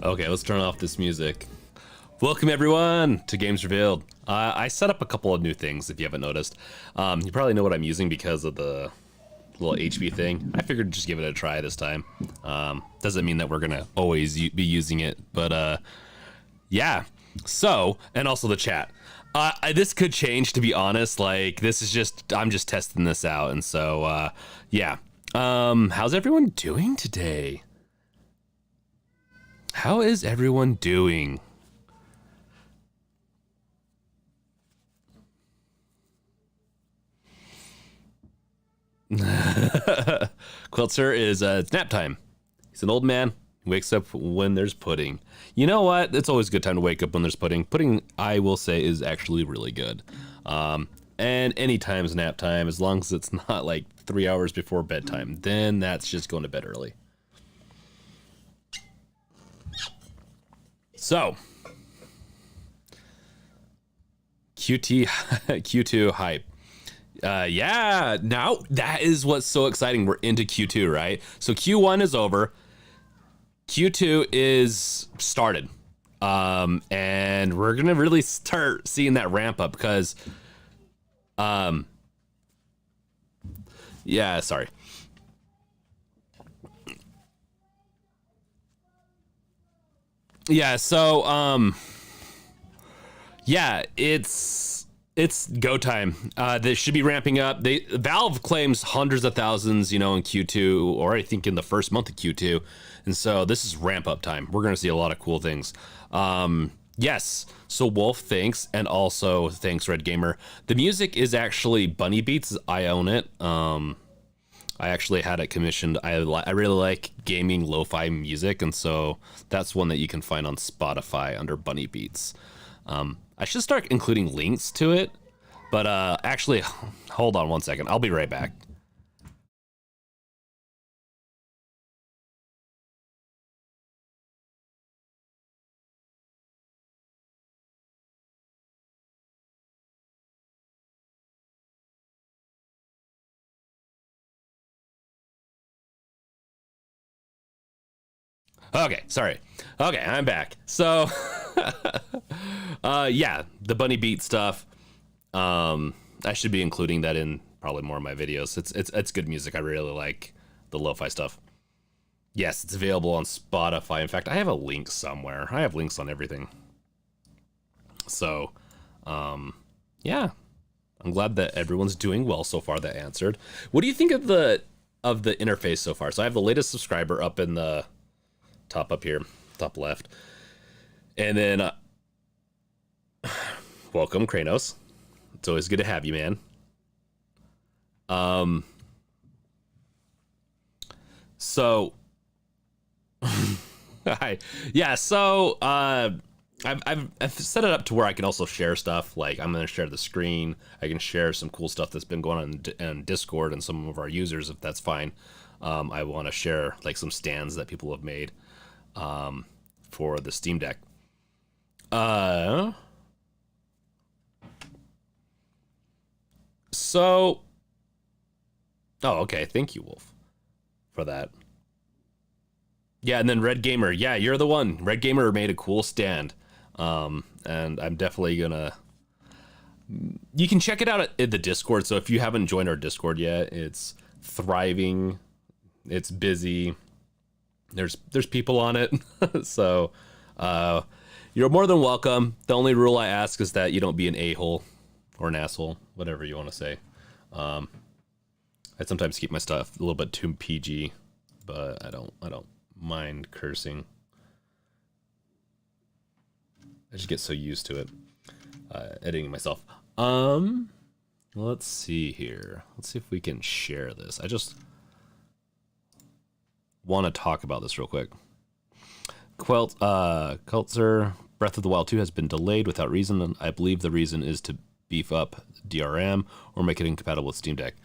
Okay, let's turn off this music. Welcome everyone to Games Revealed. I set up a couple of new things if you haven't noticed. You probably know what I'm using because of the little HB thing. I figured just give it a try this time. Doesn't mean that we're gonna always be using it, but yeah. So, and also the chat. This could change, to be honest. Like, this is just, I'm just testing this out, and so yeah. How's everyone doing today? How is everyone doing? Quiltzer is it's nap time. He's an old man. He wakes up when there's pudding. You know what? It's always a good time to wake up when there's pudding. Pudding, I will say, is actually really good. And any time's nap time, as long as it's not like 3 hours before bedtime. Then that's just going to bed early. So, Q2 hype. Yeah, now that is what's so exciting. We're into Q2, right? So Q1 is over. Q2 is started. And we're going to really start seeing that ramp up because, yeah, sorry. Yeah, so, yeah, it's go time. They should be ramping up. Valve claims hundreds of thousands, you know, in Q2, or I think in the first month of Q2. And so this is ramp up time. We're going to see a lot of cool things. Yes. So Wolf, thanks. And also thanks, Red Gamer. The music is actually Bunny Beats. I own it. I actually had it commissioned. I really like gaming lo-fi music. And so that's one that you can find on Spotify under Bunny Beats. I should start including links to it, but actually, hold on one second. I'll be right back. Okay, sorry. Okay, I'm back. So, yeah, the Bunny Beat stuff. I should be including that in probably more of my videos. It's good music. I really like the lo-fi stuff. Yes, it's available on Spotify. In fact, I have a link somewhere. I have links on everything. So, yeah, I'm glad that everyone's doing well so far that answered. What do you think of the interface so far? So I have the latest subscriber up in the top up here, top left. And then, welcome, Kranos. It's always good to have you, man. So, hi. Yeah, so, I've set it up to where I can also share stuff. Like, I'm going to share the screen. I can share some cool stuff that's been going on in Discord and some of our users, if that's fine. I want to share, like, some stands that people have made for the Steam Deck. So, oh, okay. Thank you, Wolf, for that. Yeah, and then Red Gamer. Yeah, you're the one. Red Gamer made a cool stand. And I'm definitely gonna. You can check it out at the Discord. So if you haven't joined our Discord yet, it's thriving. It's busy. There's people on it. So you're more than welcome. The only rule I ask is that you don't be an a-hole or an asshole, whatever you want to say. I sometimes keep my stuff a little bit too PG, but I don't mind cursing. I just get so used to it, editing myself. Let's see here. Let's see if we can share this. I just want to talk about this real quick. Quiltzer, Breath of the Wild 2 has been delayed without reason, and I believe the reason is to beef up DRM or make it incompatible with Steam Deck.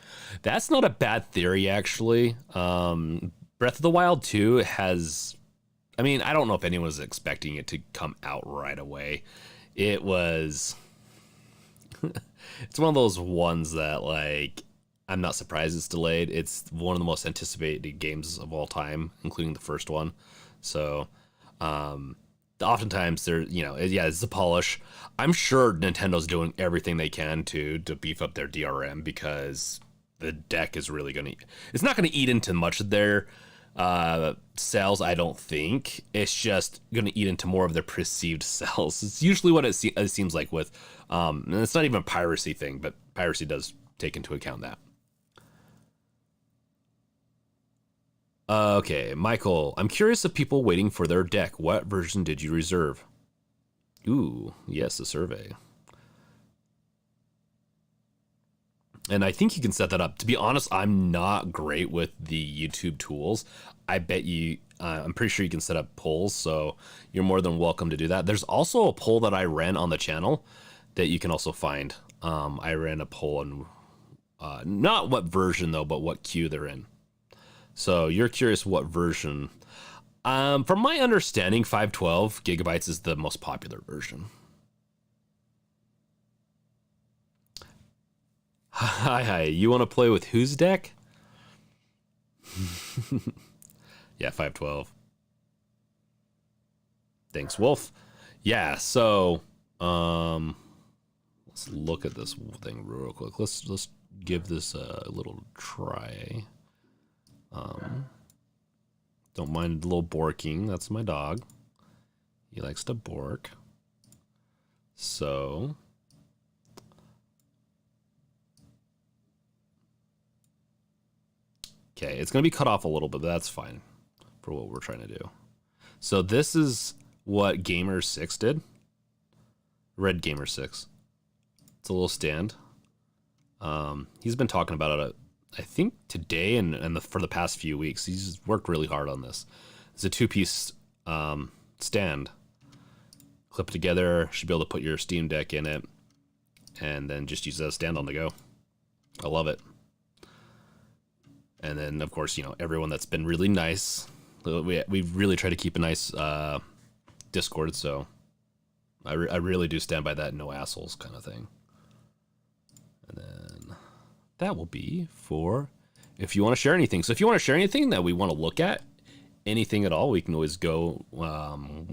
That's not a bad theory, actually. Breath of the Wild 2 has... I mean, I don't know if anyone was expecting it to come out right away. It was... it's one of those ones that, like, I'm not surprised it's delayed. It's one of the most anticipated games of all time, including the first one. So, Oftentimes they're, yeah, it's a polish. I'm sure Nintendo's doing everything they can to beef up their DRM, because the deck is really going to, it's not going to eat into much of their sales. I don't think it's just going to eat into more of their perceived sales. It's usually what it seems like with, and it's not even a piracy thing, but piracy does take into account that. Okay, Michael, I'm curious of people waiting for their deck. What version did you reserve? Ooh, yes, a survey. And I think you can set that up. To be honest, I'm not great with the YouTube tools. I bet you, I'm pretty sure you can set up polls, so you're more than welcome to do that. There's also a poll that I ran on the channel that you can also find. I ran a poll on not what version though, but what queue they're in. So you're curious what version. From my understanding, 512 gigabytes is the most popular version. Hi. You want to play with whose deck? Yeah, 512. Thanks, Wolf. Yeah, so let's look at this thing real quick. Let's give this a little try. Don't mind a little borking. That's my dog. He likes to bork. So okay, it's gonna be cut off a little bit, but that's fine for what we're trying to do. So this is what Gamer 6 did. Red Gamer 6. It's a little stand. He's been talking about it, I think today and for the past few weeks. He's worked really hard on this. It's a 2-piece stand. Clip it together. Should be able to put your Steam Deck in it, and then just use it as a stand on the go. I love it. And then, of course, everyone that's been really nice. We really try to keep a nice Discord, so I really do stand by that no assholes kind of thing. And then that will be for if you want to share anything. So if you want to share anything that we want to look at, anything at all, we can always go,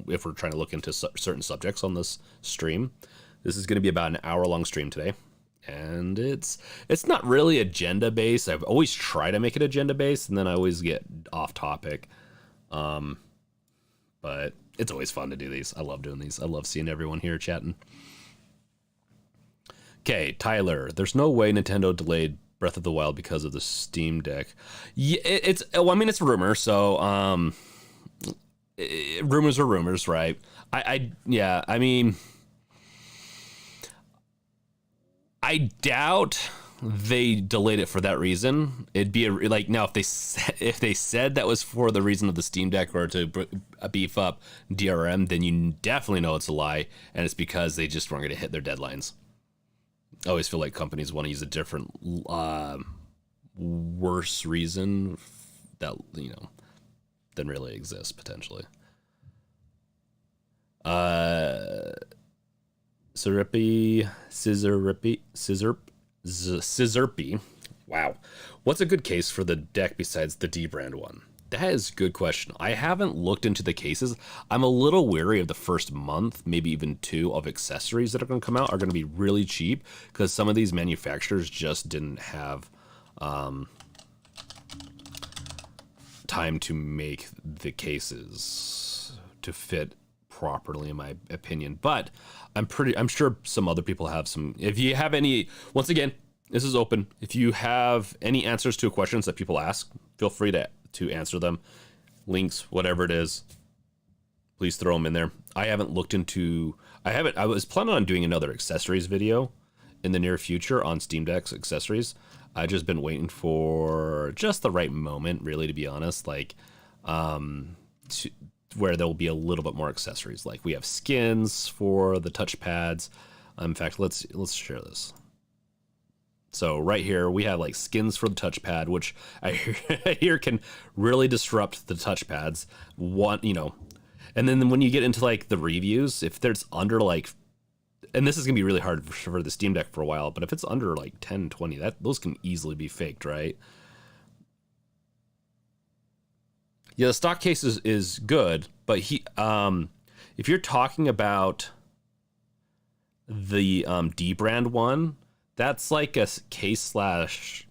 if we're trying to look into certain subjects on this stream. This is going to be about an hour-long stream today. And it's not really agenda based. I've always tried to make it agenda based, and then I always get off topic. But it's always fun to do these. I love doing these. I love seeing everyone here chatting. Okay, Tyler, there's no way Nintendo delayed Breath of the Wild because of the Steam Deck. Yeah, it's a rumor, so rumors are rumors, right? I doubt they delayed it for that reason. It'd be now if they said that was for the reason of the Steam Deck or to beef up DRM, then you definitely know it's a lie, and it's because they just weren't going to hit their deadlines. I always feel like companies want to use a different, worse reason that than really exists potentially. Scissorpy. Wow. What's a good case for the deck besides the D brand one? That is a good question. I haven't looked into the cases. I'm a little wary of the first month, maybe even 2 of accessories that are going to come out are going to be really cheap because some of these manufacturers just didn't have time to make the cases to fit properly, in my opinion. But I'm sure some other people have some. If you have any, once again, this is open. If you have any answers to questions that people ask, feel free to answer them. Links, whatever it is, please throw them in there. I was planning on doing another accessories video in the near future on Steam Deck's accessories. I've just been waiting for just the right moment, really, to be honest. Where there will be a little bit more accessories. Like we have skins for the touchpads. In fact, let's share this. So right here, we have skins for the touchpad, which I hear can really disrupt the touchpads. And then when you get into the reviews, if there's under and this is gonna be really hard for the Steam Deck for a while, but if it's under 10, 20, those can easily be faked, right? Yeah, the stock case is good, but if you're talking about the D brand one, that's like a case slash.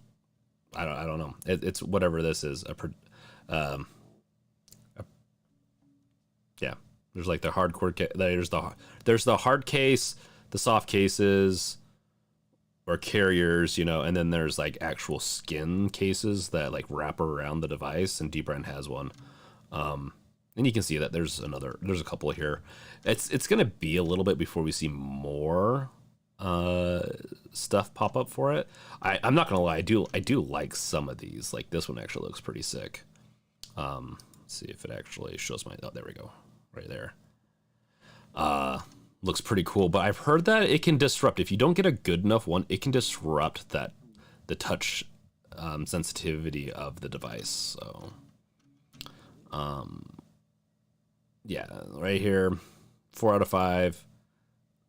I don't know. It's whatever this is. Um, yeah. There's like the hardcore. There's the hard case, the soft cases, or carriers, and then there's like actual skin cases that like wrap around the device, and D-Brand has one. And you can see that there's a couple here. It's gonna be a little bit before we see more stuff pop up for it. I'm not gonna lie, I do like some of these. Like this one actually looks pretty sick. Let's see if it actually shows oh, there we go, right there. Looks pretty cool, but I've heard that it can disrupt, if you don't get a good enough one, it can disrupt the touch sensitivity of the device. So yeah, right here, 4 out of 5.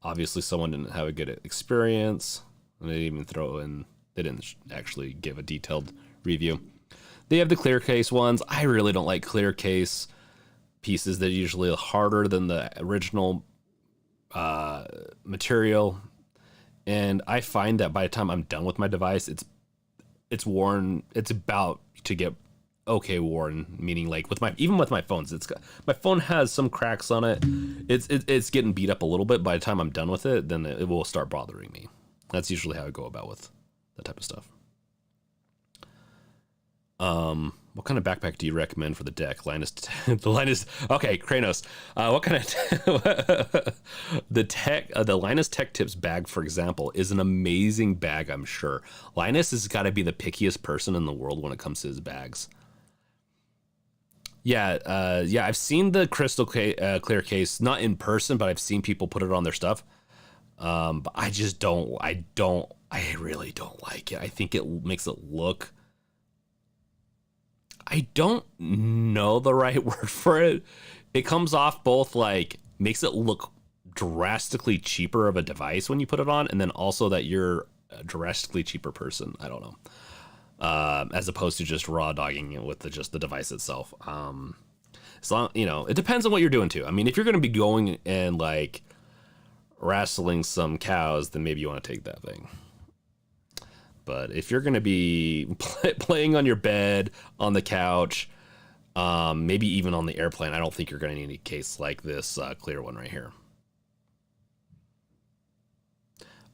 Obviously someone didn't have a good experience, and they didn't actually give a detailed review. They have the clear case ones. I really don't like clear case pieces. They're usually harder than the original material, and I find that by the time I'm done with my device, it's worn. It's about to get okay worn, meaning like even with my phones, my phone has some cracks on it. It's getting beat up a little bit. By the time I'm done with it, then it will start bothering me. That's usually how I go about with that type of stuff. What kind of backpack do you recommend for the deck? Linus, okay, Kranos. What kind of the Linus Tech Tips bag, for example, is an amazing bag, I'm sure. Linus has got to be the pickiest person in the world when it comes to his bags. Yeah, I've seen the crystal clear case, not in person, but I've seen people put it on their stuff. But I really don't like it. I think it makes it look, I don't know the right word for it. It comes off both like, makes it look drastically cheaper of a device when you put it on, and then also that you're a drastically cheaper person. I don't know. As opposed to just raw dogging it with just the device itself. As long, it depends on what you're doing too. I mean, if you're going to be going and like wrestling some cows, then maybe you want to take that thing. But if you're going to be playing on your bed, on the couch, maybe even on the airplane, I don't think you're going to need a case like this clear one right here.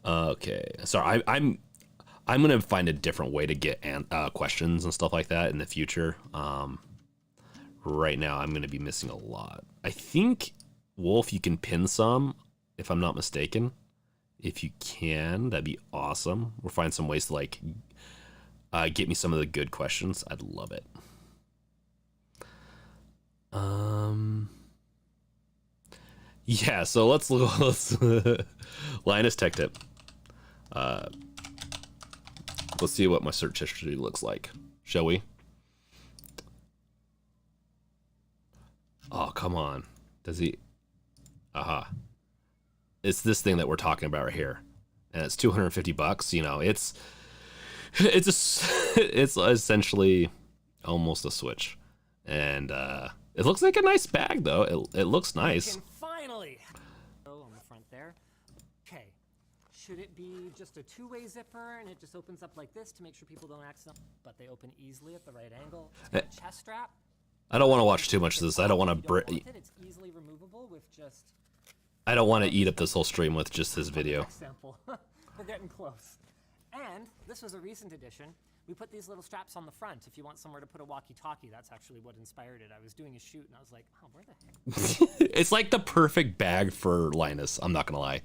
Okay, sorry, I'm going to find a different way to get questions and stuff like that in the future. Right now, I'm going to be missing a lot. I think, Wolf, you can pin some, if I'm not mistaken. If you can, that'd be awesome. We'll find some ways to like get me some of the good questions. I'd love it. Yeah, so let's Linus Tech Tip. Let's see what my search history looks like, shall we? Oh, come on. Does he? Aha. It's this thing that we're talking about right here, and it's $250. It's essentially almost a Switch, and it looks like a nice bag though. It looks nice. Finally, on the front there. Okay, should it be just a two-way zipper and it just opens up like this to make sure people don't accidentally, but they open easily at the right angle? It's got a chest strap. I don't want to watch too much of this. I don't want to. It's easily removable with just. I don't want to eat up this whole stream with just this video. Sample. We're getting close. And this was a recent addition. We put these little straps on the front. If you want somewhere to put a walkie-talkie, that's actually what inspired it. I was doing a shoot and I was like, oh, where the heck? It's like the perfect bag for Linus. I'm not gonna lie.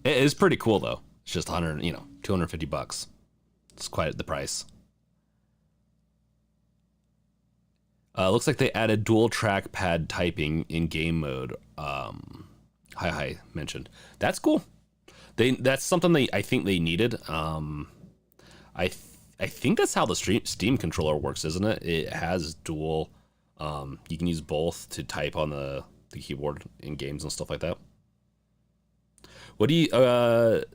It is pretty cool though. It's just $250. It's quite the price. Looks like they added dual trackpad typing in game mode. Hi mentioned. That's cool. That's something I think they needed. I think that's how the Steam controller works, isn't it? It has dual. You can use both to type on the keyboard in games and stuff like that. What do you,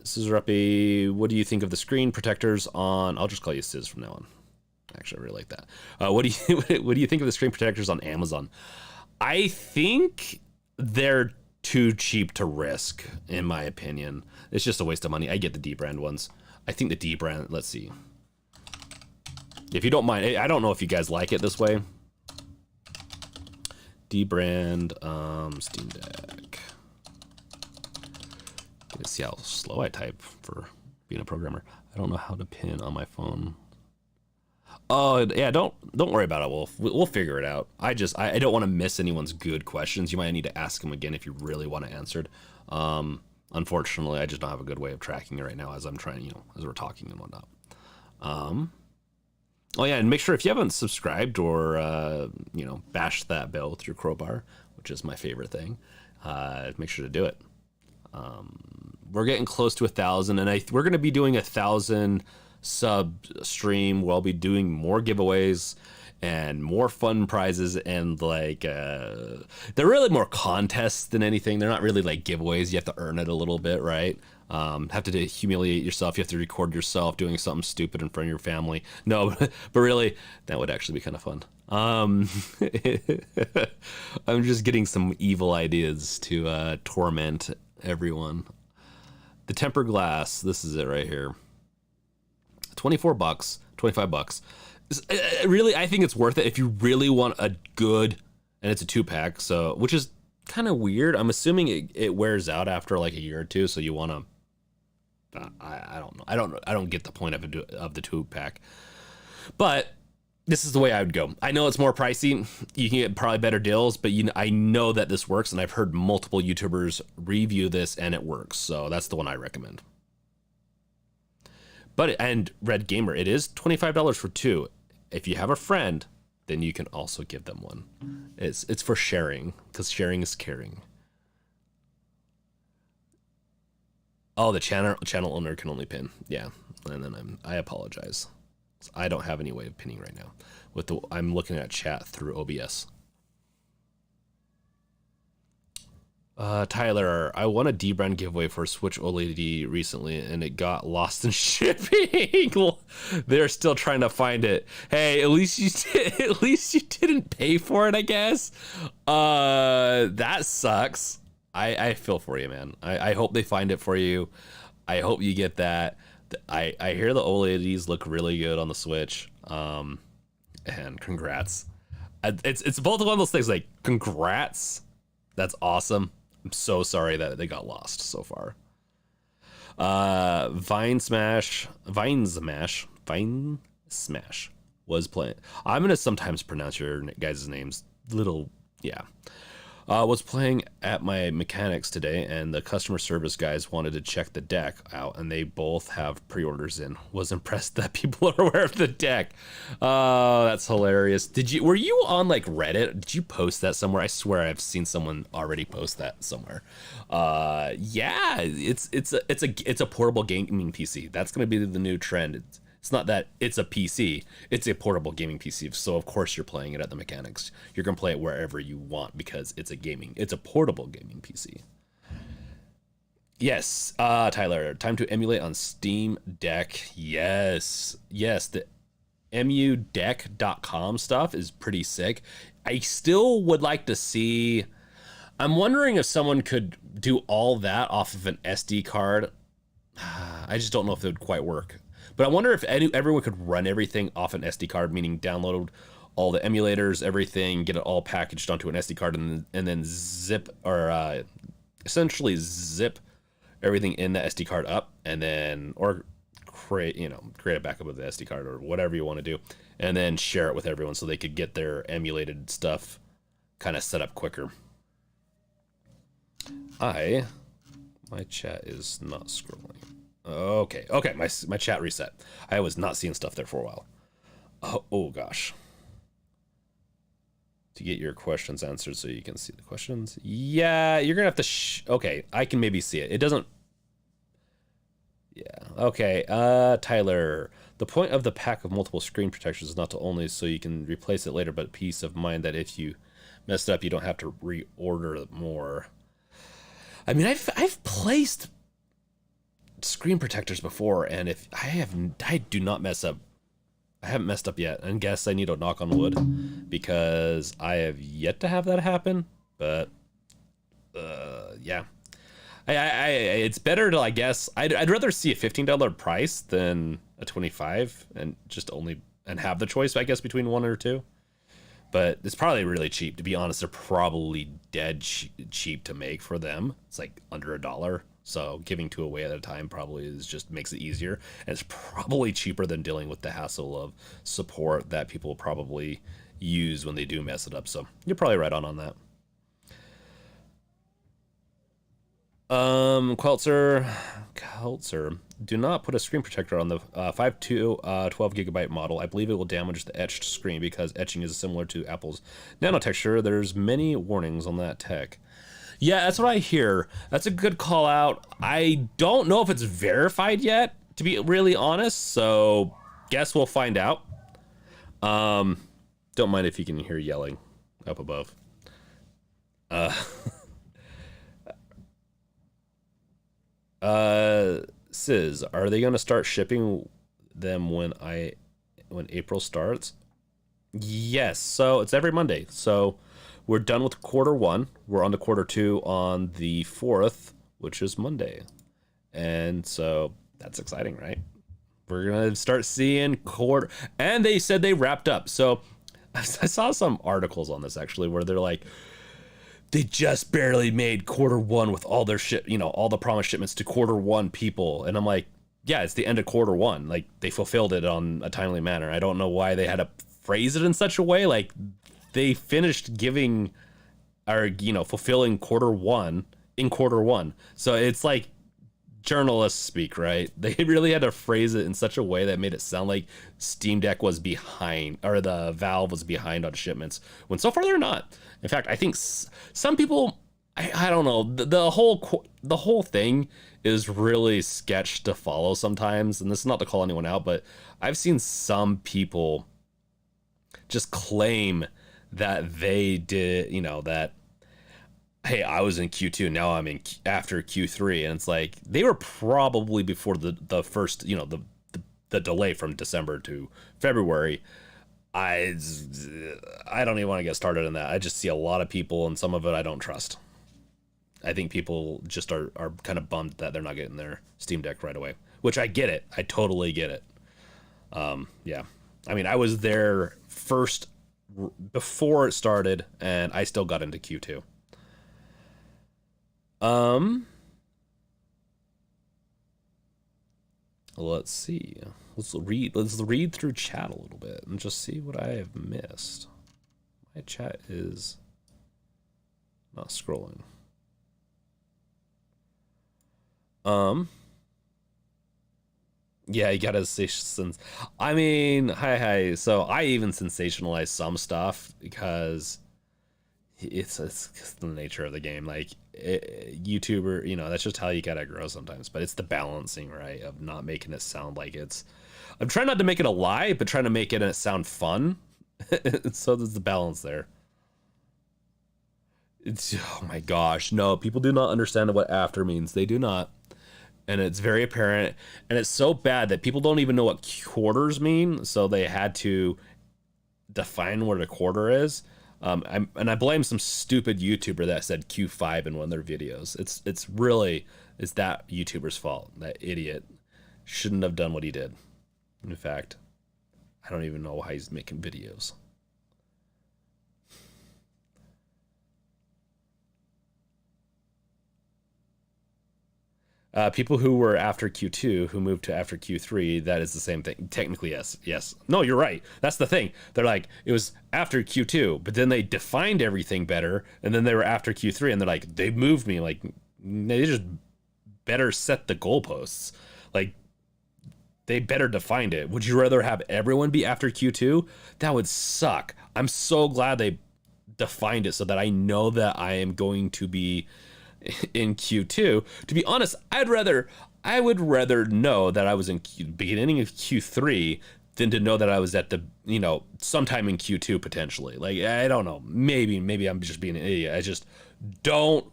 Scissor Uppy, what do you think of the screen protectors on? I'll just call you Sizz from now on. Actually, I really like that. What do you what do you think of the screen protectors on Amazon? I think they're too cheap to risk, in my opinion. It's just a waste of money. I get the D brand ones. I think the D brand. Let's see. If you don't mind, I don't know if you guys like it this way. D brand Steam Deck. Let's see how slow I type for being a programmer. I don't know how to pin on my phone. Oh yeah, don't worry about it, Wolf. We'll figure it out. I don't want to miss anyone's good questions. You might need to ask them again if you really want it answered. Unfortunately, I just don't have a good way of tracking it right now as I'm trying, as we're talking and whatnot. Oh yeah, and make sure if you haven't subscribed or bash that bell with your crowbar, which is my favorite thing, make sure to do it. We're getting close to 1,000, and we're going to be doing 1,000 sub stream. We'll be doing more giveaways and more fun prizes, and they're really more contests than anything. They're not really like giveaways. You have to earn it a little bit, right? Have to humiliate yourself. You have to record yourself doing something stupid in front of your family. No, but really, that would actually be kind of fun. I'm just getting some evil ideas to torment everyone. The tempered glass. This is it right here. $24, $25. Really, I think it's worth it if you really want a good, and it's a 2-pack, so which is kind of weird. I'm assuming it wears out after like a year or two, so you want to. I don't know. I don't get the point of the 2-pack, but this is the way I would go. I know it's more pricey. You can get probably better deals, but I know that this works, and I've heard multiple YouTubers review this, and it works. So that's the one I recommend. And Red Gamer, it is $25 for 2. If you have a friend, then you can also give them one. It's for sharing, because sharing is caring. Oh, the channel owner can only pin. Yeah, and then I apologize. I don't have any way of pinning right now. I'm looking at chat through OBS. Tyler, I won a D-brand giveaway for a Switch OLED recently, and it got lost in shipping. They're still trying to find it. Hey, at least you didn't pay for it, I guess. That sucks. I feel for you, man. I hope they find it for you. I hope you get that. I hear the OLEDs look really good on the Switch. And congrats. It's both one of those things like congrats. That's awesome. I'm so sorry that they got lost so far. Vine Smash was playing. I'm gonna sometimes pronounce your guys' names was playing at my mechanics today, and the customer service guys wanted to check the deck out, and they both have pre-orders in. Was impressed that people are aware of the deck. Oh, that's hilarious. Were you on like Reddit? Did you post that somewhere? I swear I've seen someone already post that somewhere. Yeah, it's a portable gaming PC. That's gonna be the new trend. It's not that it's a PC, it's a portable gaming PC. So of course you're playing it at the mechanics. You're gonna play it wherever you want because it's a portable gaming PC. Yes, Tyler, time to emulate on Steam Deck. Yes, the emudeck.com stuff is pretty sick. I still would like to see. I'm wondering if someone could do all that off of an SD card. I just don't know if it would quite work. But I wonder if everyone could run everything off an SD card, meaning download all the emulators, everything, get it all packaged onto an SD card, and then essentially zip everything in the SD card up, and then create a backup of the SD card or whatever you want to do, and then share it with everyone so they could get their emulated stuff kind of set up quicker. My chat is not scrolling. Okay, my chat reset. I was not seeing stuff there for a while. Oh gosh. To get your questions answered so you can see the questions. Yeah, you're gonna have to okay, I can maybe see it. It doesn't. Yeah, okay. Tyler, the point of the pack of multiple screen protectors is not to only so you can replace it later, but peace of mind that if you messed up, you don't have to reorder more. I mean, I've placed screen protectors before, and if I do not mess up I haven't messed up yet, and guess I need to knock on wood because I have yet to have that happen. But yeah, it's better to, I guess, I'd rather see a $15 price than a 25 and just only and have the choice, I guess, between one or two. But it's probably really cheap. To be honest, they're probably dead cheap to make for them. It's like under $1. So giving two away at a time probably is just makes it easier. And it's probably cheaper than dealing with the hassle of support that people probably use when they do mess it up. So you're probably right on that. Queltzer, do not put a screen protector on the 5 to 12 gigabyte model. I believe it will damage the etched screen because etching is similar to Apple's nanotexture. There's many warnings on that tech. Yeah, that's what I hear. That's a good call out. I don't know if it's verified yet, to be really honest, so guess we'll find out. Don't mind if you can hear yelling up above. Sis, are they gonna start shipping them when April starts? Yes, so it's every Monday. So we're done with quarter one. We're on to quarter two on the 4th, which is Monday. And so that's exciting, right? We're gonna start seeing quarter, and they said they wrapped up. So I saw some articles on this actually where they're like, they just barely made quarter one with all their shit, all the promised shipments to quarter one people. And I'm like, yeah, it's the end of quarter one. Like, they fulfilled it on a timely manner. I don't know why they had to phrase it in such a way. Like, they finished giving or, fulfilling quarter one in quarter one. So it's like journalists speak, right? They really had to phrase it in such a way that made it sound like Steam Deck was behind, or the Valve was behind on shipments, when so far they're not. In fact, I think some people, I don't know, the whole thing is really sketch to follow sometimes. And this is not to call anyone out, but I've seen some people just claim that they did, that, hey, I was in Q2, now I'm in after Q3, and it's like they were probably before the first, the delay from December to February. I don't even want to get started on that. I just see a lot of people, and some of it I don't trust. I think people just are kind of bummed that they're not getting their Steam Deck right away, which I get it. I totally get it. Yeah. I mean, I was there first before it started, and I still got into Q2. Let's see. Let's read through chat a little bit and just see what I have missed. My chat is not scrolling. Yeah, you gotta say since. I mean, hi. So I even sensationalize some stuff because it's the nature of the game. Like, YouTuber, that's just how you gotta grow sometimes. But it's the balancing, right, of not making it sound like it's. I'm trying not to make it a lie, but trying to make it sound fun. So there's the balance there. Oh my gosh, no, people do not understand what after means. They do not. And it's very apparent, and it's so bad that people don't even know what quarters mean, so they had to define what a quarter is. And I blame some stupid YouTuber that said Q5 in one of their videos. It's that YouTuber's fault. That idiot shouldn't have done what he did. In fact, I don't even know how he's making videos. People who were after Q2 who moved to after Q3, that is the same thing. Technically, yes. No, you're right. That's the thing. They're like, it was after Q2, but then they defined everything better, and then they were after Q3, and they're like, they moved me. Like, they just better set the goalposts. Like, they better defined it. Would you rather have everyone be after Q2? That would suck. I'm so glad they defined it so that I know that I am going to be in Q2. To be honest, I would rather know that I was in beginning of Q3 than to know that I was at the, sometime in Q2 potentially. Like, I don't know. Maybe I'm just being an idiot. I just don't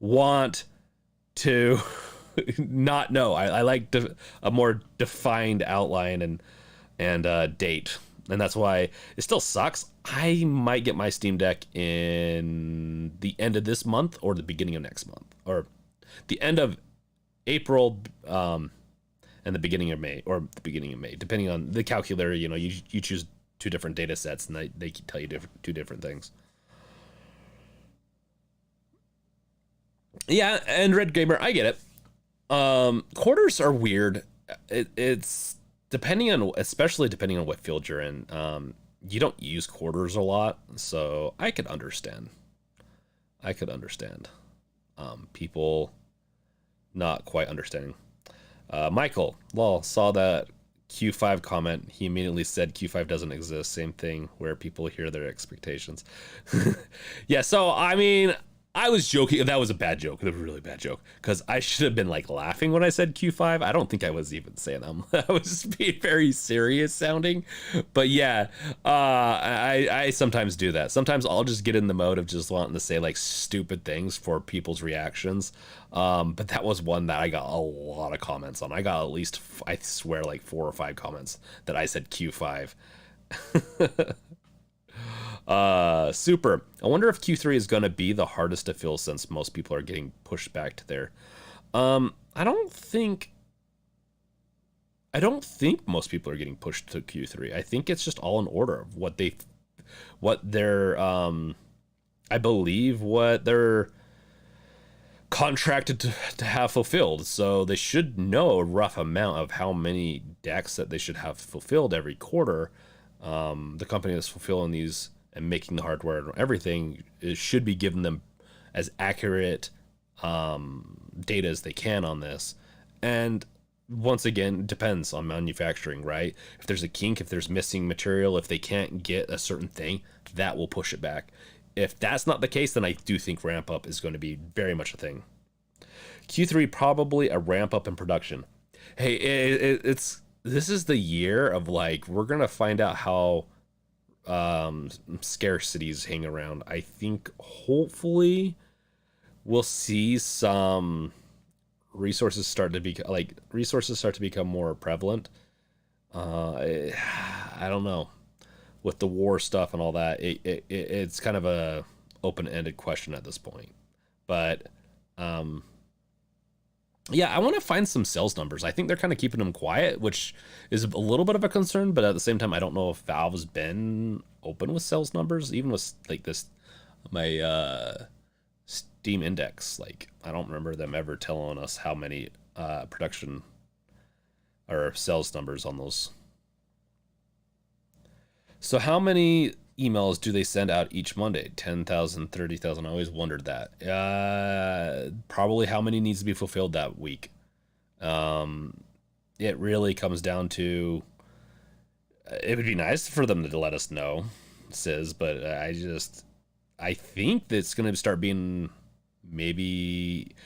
want to not know. I like a more defined outline, and and date, and that's why it still sucks. I might get my Steam Deck in the end of this month or the beginning of next month, or the end of April, and the beginning of May, or the beginning of May, depending on the calculator. You know, you choose two different data sets, and they tell you two different things. Yeah, and Red Gamer, I get it. Quarters are weird. It's depending on, especially depending on what field you're in. You don't use quarters a lot, so I could understand. People not quite understanding. Michael, lol, saw that Q5 comment. He immediately said Q5 doesn't exist. Same thing where people hear their expectations. Yeah, so I mean, I was joking. That was a bad joke. That was a really bad joke. Because I should have been like laughing when I said Q5. I don't think I was even saying them. I was just being very serious sounding. But yeah, I sometimes do that. Sometimes I'll just get in the mode of just wanting to say like stupid things for people's reactions. But that was one that I got a lot of comments on. I got at least, I swear, like 4 or 5 comments that I said Q5. Super. I wonder if Q3 is gonna be the hardest to fill since most people are getting pushed back to there. I don't think most people are getting pushed to Q3. I think it's just all in order of what they're I believe what they're contracted to have fulfilled. So they should know a rough amount of how many decks that they should have fulfilled every quarter. The company that's fulfilling these and making the hardware and everything, it should be giving them as accurate data as they can on this. And once again, it depends on manufacturing, right? If there's a kink, if there's missing material, if they can't get a certain thing, that will push it back. If that's not the case, then I do think ramp up is going to be very much a thing. Q3 probably a ramp up in production. Hey, it's this is the year of like, we're gonna find out how scarcities hang around. I think hopefully we'll see some resources start to become more prevalent. I don't know, with the war stuff and all that. It's kind of a open-ended question at this point, but yeah, I want to find some sales numbers. I think they're kind of keeping them quiet, which is a little bit of a concern, but at the same time, I don't know if Valve's been open with sales numbers, even with like this, my Steam index. Like, I don't remember them ever telling us how many production or sales numbers on those. So how many emails do they send out each Monday? 10,000, 30,000. I always wondered that. Probably how many needs to be fulfilled that week. It really comes down to, it would be nice for them to let us know, Sis, but I think that it's going to start being maybe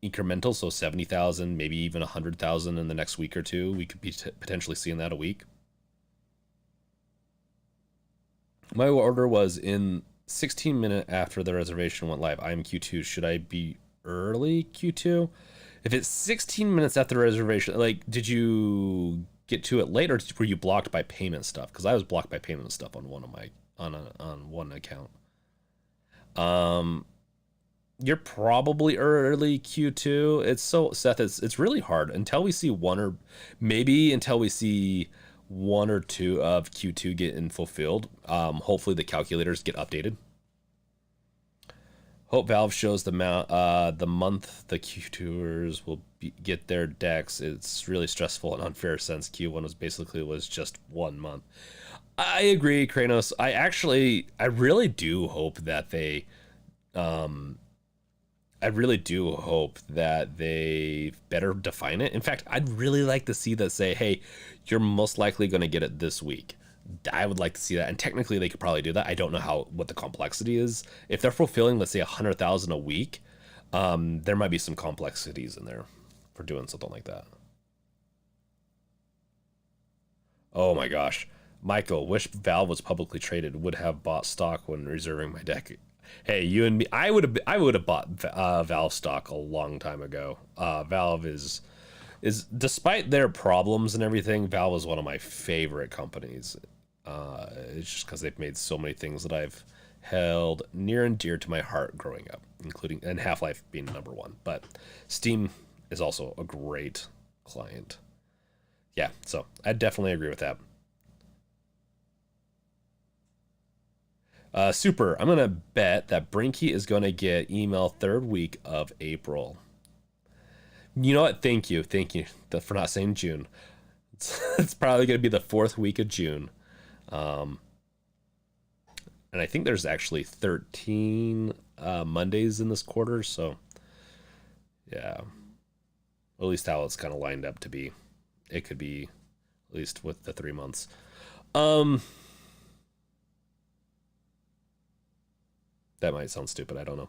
incremental. So 70,000, maybe even 100,000 in the next week or two. We could be potentially seeing that a week. My order was in 16 minutes after the reservation went live. I'm Q2. Should I be early Q2? If it's 16 minutes after the reservation, like, did you get to it late, or were you blocked by payment stuff? Because I was blocked by payment stuff on one of my on one account. You're probably early Q2. It's so, Seth, it's really hard until we see one or two of Q2 getting fulfilled. Hopefully the calculators get updated. Hope Valve shows the month the Q2ers will get their decks. It's really stressful and unfair since Q1 was just 1 month. I agree, Kranos. I really do hope that they better define it. In fact, I'd really like to see that say, hey, you're most likely going to get it this week. I would like to see that. And technically they could probably do that. I don't know what the complexity is. If they're fulfilling, let's say 100,000 a week, there might be some complexities in there for doing something like that. Oh my gosh. Michael, wish Valve was publicly traded, would have bought stock when reserving my deck. Hey, you and me, I would have bought Valve stock a long time ago. Valve is is despite their problems and everything, Valve is one of my favorite companies. It's just because they've made so many things that I've held near and dear to my heart growing up, including and Half-Life being number one. But Steam is also a great client. Yeah, so I definitely agree with that. Super. I'm gonna bet that Brinky is gonna get email third week of April. You know what? Thank you for not saying June. It's probably gonna be the fourth week of June. Um, and I think there's actually 13 Mondays in this quarter, so yeah, at least how it's kind of lined up to be. It could be at least with the 3 months. Um, that might sound stupid. I don't know.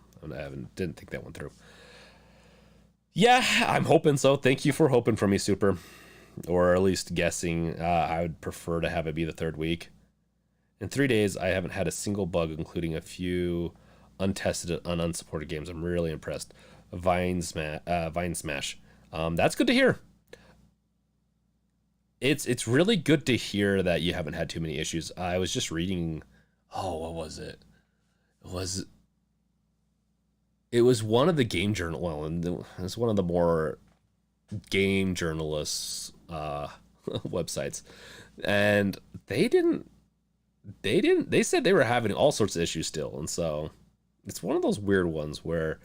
Didn't think that one through. Yeah, I'm hoping so. Thank you for hoping for me, Super, or at least guessing. I would prefer to have it be the third week. In 3 days, I haven't had a single bug, including a few untested and unsupported games. I'm really impressed. Vine Smash. That's good to hear. It's really good to hear that you haven't had too many issues. I was just reading. Oh, what was it? It was one of the game journal. Well, and it's one of the more game journalists websites, and they said they were having all sorts of issues still, and so it's one of those weird ones where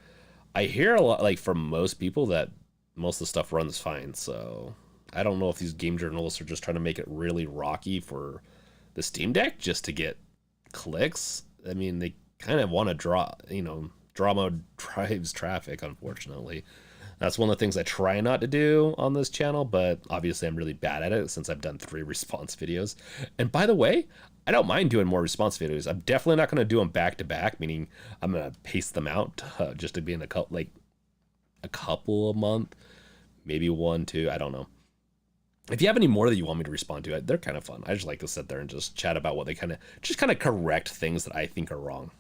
I hear a lot, like from most people, that most of the stuff runs fine. So I don't know if these game journalists are just trying to make it really rocky for the Steam Deck just to get clicks. I mean, they kind of want to drama drives traffic, unfortunately. That's one of the things I try not to do on this channel, but obviously I'm really bad at it since I've done 3 response videos. And by the way, I don't mind doing more response videos. I'm definitely not going to do them back to back, meaning I'm going to pace them out just to be in a couple a month, maybe 1, 2, I don't know. If you have any more that you want me to respond to, they're kind of fun. I just like to sit there and just chat about what they kind of correct things that I think are wrong.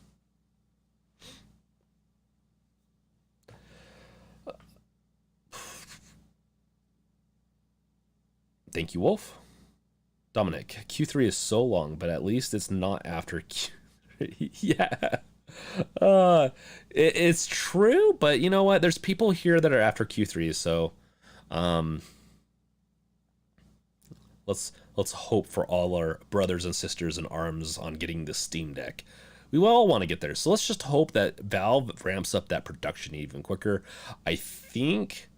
Thank you, Wolf. Dominic, Q3 is so long, but at least it's not after Q3. Yeah. It's true, but you know what? There's people here that are after Q3, so let's hope for all our brothers and sisters in arms on getting the Steam Deck. We all want to get there, so let's just hope that Valve ramps up that production even quicker. I think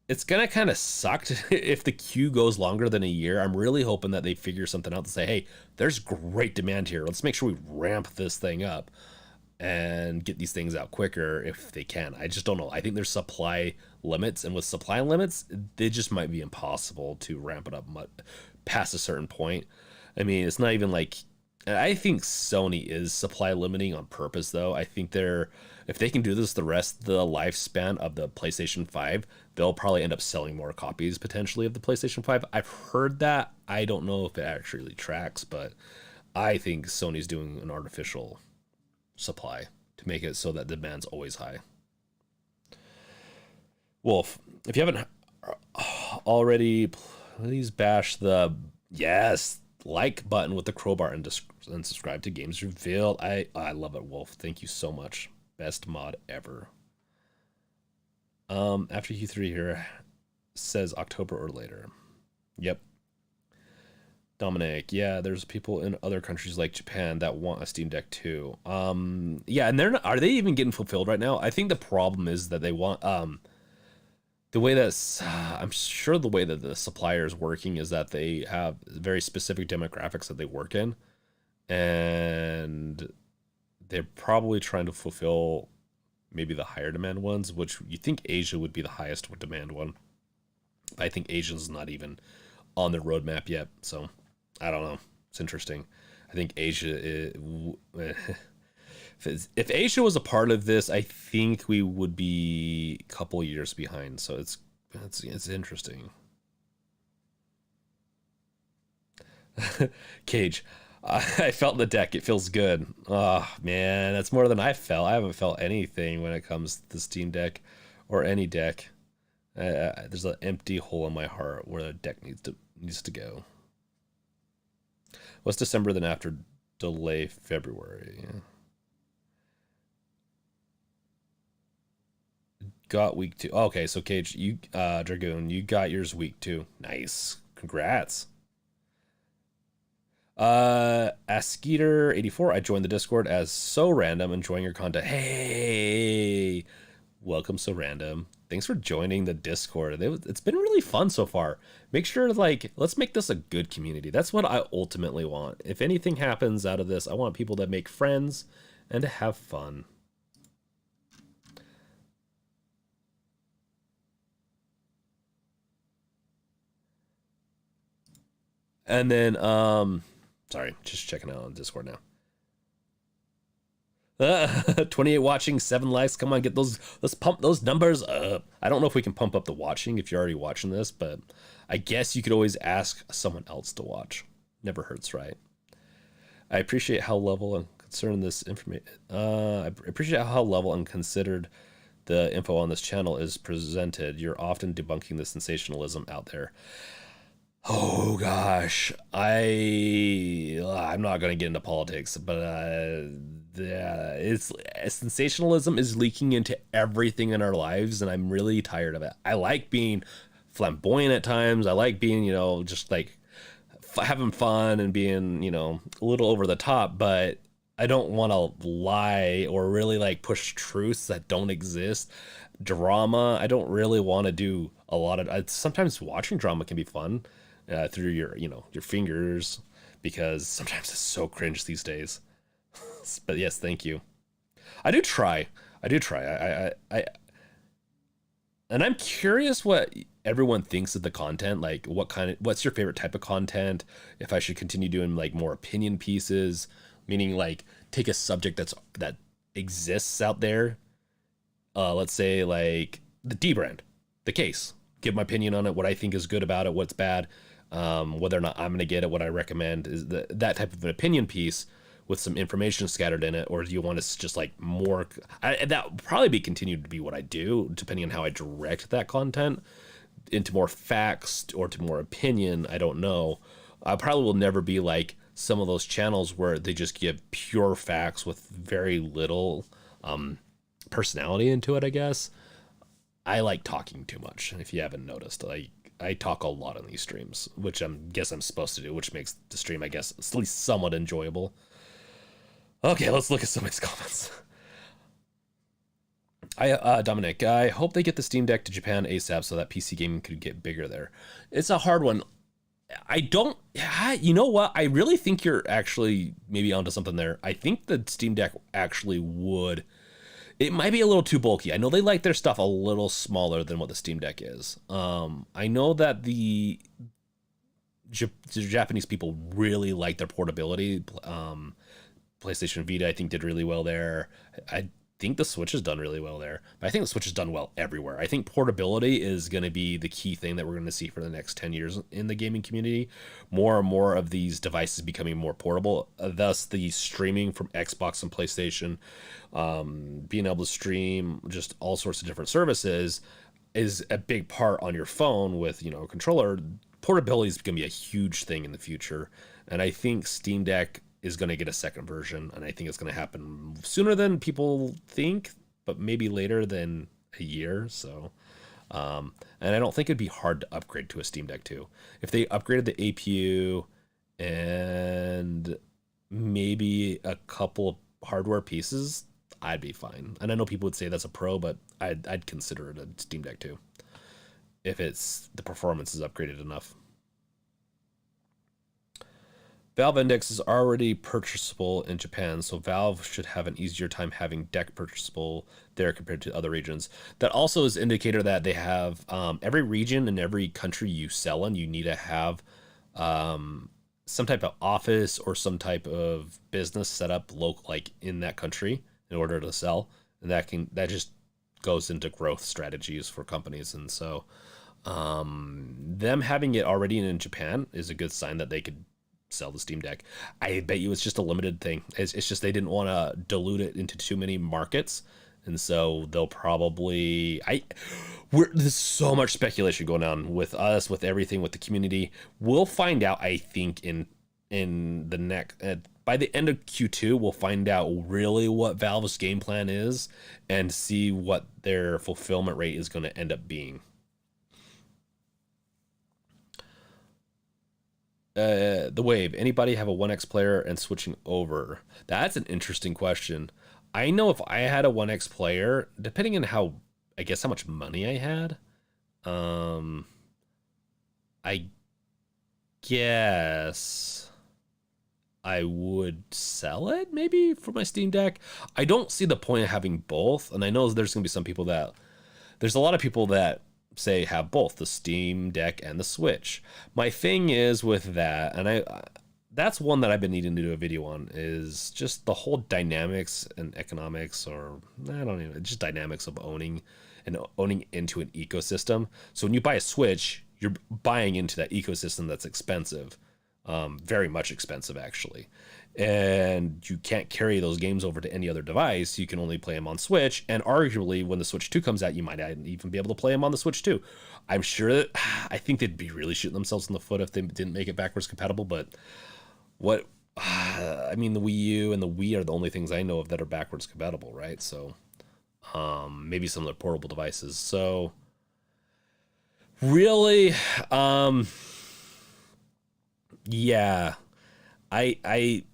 it's gonna kind of suck if the queue goes longer than a year. I'm really hoping that they figure something out to say, hey, there's great demand here. Let's make sure we ramp this thing up and get these things out quicker if they can. I just don't know. I think there's supply limits, and with supply limits, they just might be impossible to ramp it up past a certain point. I mean, it's not even like, I think Sony is supply limiting on purpose, though. I think if they can do this the rest of the lifespan of the PlayStation 5, they'll probably end up selling more copies potentially of the PlayStation 5. I've heard that. I don't know if it actually tracks, but I think Sony's doing an artificial supply to make it so that demand's always high. Wolf, if you haven't already, please bash the like button with the crowbar and subscribe to Games Revealed. I love it, Wolf. Thank you so much. Best mod ever. After Q3 here says October or later. Yep. Dominic, yeah, there's people in other countries like Japan that want a Steam Deck too. Yeah, and are they even getting fulfilled right now? I think the problem is that they want the way that I'm sure the way that the supplier is working is that they have very specific demographics that they work in, and they're probably trying to fulfill maybe the higher demand ones, which you think Asia would be the highest demand one. I think Asia's not even on their roadmap yet, so I don't know. It's interesting. I think Asia if Asia was a part of this, I think we would be a couple years behind. So it's interesting. Cage, I felt the deck. It feels good. Oh man, that's more than I felt. I haven't felt anything when it comes to the Steam Deck or any deck. There's an empty hole in my heart where the deck needs to go. What's December then after delay February? Got week 2. Oh, okay, so Cage, you Dragoon, you got yours week 2. Nice. Congrats. Askeeter84, I joined the Discord as So Random, enjoying your content. Hey, welcome So Random. Thanks for joining the Discord. It's been really fun so far. Make sure to let's make this a good community. That's what I ultimately want. If anything happens out of this, I want people to make friends and to have fun. And then, sorry, just checking out on Discord now. 28 watching, 7 likes. Come on, let's pump those numbers up. I don't know if we can pump up the watching if you're already watching this, but I guess you could always ask someone else to watch. Never hurts, right? I appreciate how level and concerned this information. I appreciate how level and considered the info on this channel is presented. You're often debunking the sensationalism out there. Oh gosh, I'm not gonna get into politics, but it's sensationalism is leaking into everything in our lives, and I'm really tired of it. I like being flamboyant at times. I like being, just like having fun and being, a little over the top, but I don't want to lie or really like push truths that don't exist. Drama, I don't really want to do a lot of. Sometimes watching drama can be fun. Through your fingers, because sometimes it's so cringe these days. But yes, thank you. I do try. And I'm curious what everyone thinks of the content. Like, what's your favorite type of content? If I should continue doing like more opinion pieces, meaning like take a subject that exists out there. Let's say like the D brand, the case. Give my opinion on it, what I think is good about it, what's bad. Whether or not I'm going to get it, what I recommend is that type of an opinion piece with some information scattered in it, or do you want to just like more? That will probably be continued to be what I do, depending on how I direct that content into more facts or to more opinion. I don't know. I probably will never be like some of those channels where they just give pure facts with very little personality into it, I guess. I like talking too much, if you haven't noticed. I talk a lot on these streams, which I'm supposed to do, which makes the stream, I guess, at least somewhat enjoyable. Okay, let's look at some of these comments. Dominic, I hope they get the Steam Deck to Japan ASAP so that PC gaming could get bigger there. It's a hard one. You know what? I really think you're actually maybe onto something there. I think the Steam Deck actually would. It might be a little too bulky. I know they like their stuff a little smaller than what the Steam Deck is. I know that the Japanese people really like their portability. PlayStation Vita, I think, did really well there. I think the Switch has done really well there. But I think the Switch has done well everywhere. I think portability is going to be the key thing that we're going to see for the next 10 years in the gaming community. More and more of these devices becoming more portable. Thus, the streaming from Xbox and PlayStation, being able to stream just all sorts of different services is a big part on your phone with, a controller. Portability is going to be a huge thing in the future. And I think Steam Deck is going to get a second version, and I think it's going to happen sooner than people think, but maybe later than a year. So, and I don't think it'd be hard to upgrade to a Steam Deck 2. If they upgraded the APU and maybe a couple of hardware pieces, I'd be fine. And I know people would say that's a pro, but I'd consider it a Steam Deck 2 if the performance is upgraded enough. Valve Index is already purchasable in Japan, so Valve should have an easier time having deck purchasable there compared to other regions. That also is an indicator that they have every region and every country you sell in, you need to have some type of office or some type of business set up local, like in that country, in order to sell, and that just goes into growth strategies for companies. And so them having it already in Japan is a good sign that they could sell the Steam Deck. I bet you it's just a limited thing. It's just they didn't want to dilute it into too many markets And so they'll probably there's so much speculation going on with us, with everything, with the community. We'll find out, I think, in the next by the end of Q2, we'll find out really what Valve's game plan is and see what their fulfillment rate is going to end up being. The Wave, anybody have a 1X player and switching over? That's an interesting question. I know if I had a 1X player, depending on how, I guess, how much money I had, I guess I would sell it maybe for my Steam Deck. I don't see the point of having both. And I know there's going to be some people there's a lot of people that say have both the Steam Deck and the Switch. My thing is with that, and that's one that I've been needing to do a video on, is just the whole dynamics and economics, or I don't even, just dynamics of owning into an ecosystem. So when you buy a Switch, you're buying into that ecosystem that's expensive, very much expensive actually. And you can't carry those games over to any other device. You can only play them on Switch. And arguably, when the Switch 2 comes out, you might not even be able to play them on the Switch 2. I'm sure that I think they'd be really shooting themselves in the foot if they didn't make it backwards compatible. But I mean, the Wii U and the Wii are the only things I know of that are backwards compatible, right? So maybe some of the portable devices. So really, yeah, I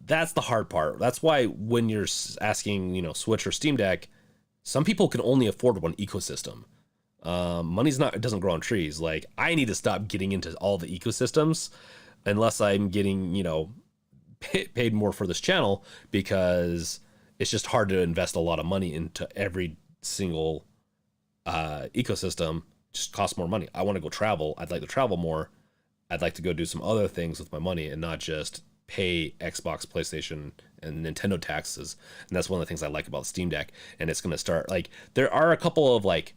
that's the hard part. That's why when you're asking, Switch or Steam Deck, some people can only afford one ecosystem. It doesn't grow on trees. Like, I need to stop getting into all the ecosystems unless I'm getting, paid more for this channel, because it's just hard to invest a lot of money into every single ecosystem. It just costs more money. I want to go travel. I'd like to travel more. I'd like to go do some other things with my money and not just pay Xbox, PlayStation, and Nintendo taxes. And that's one of the things I like about Steam Deck. And it's going to start, like, there are a couple of like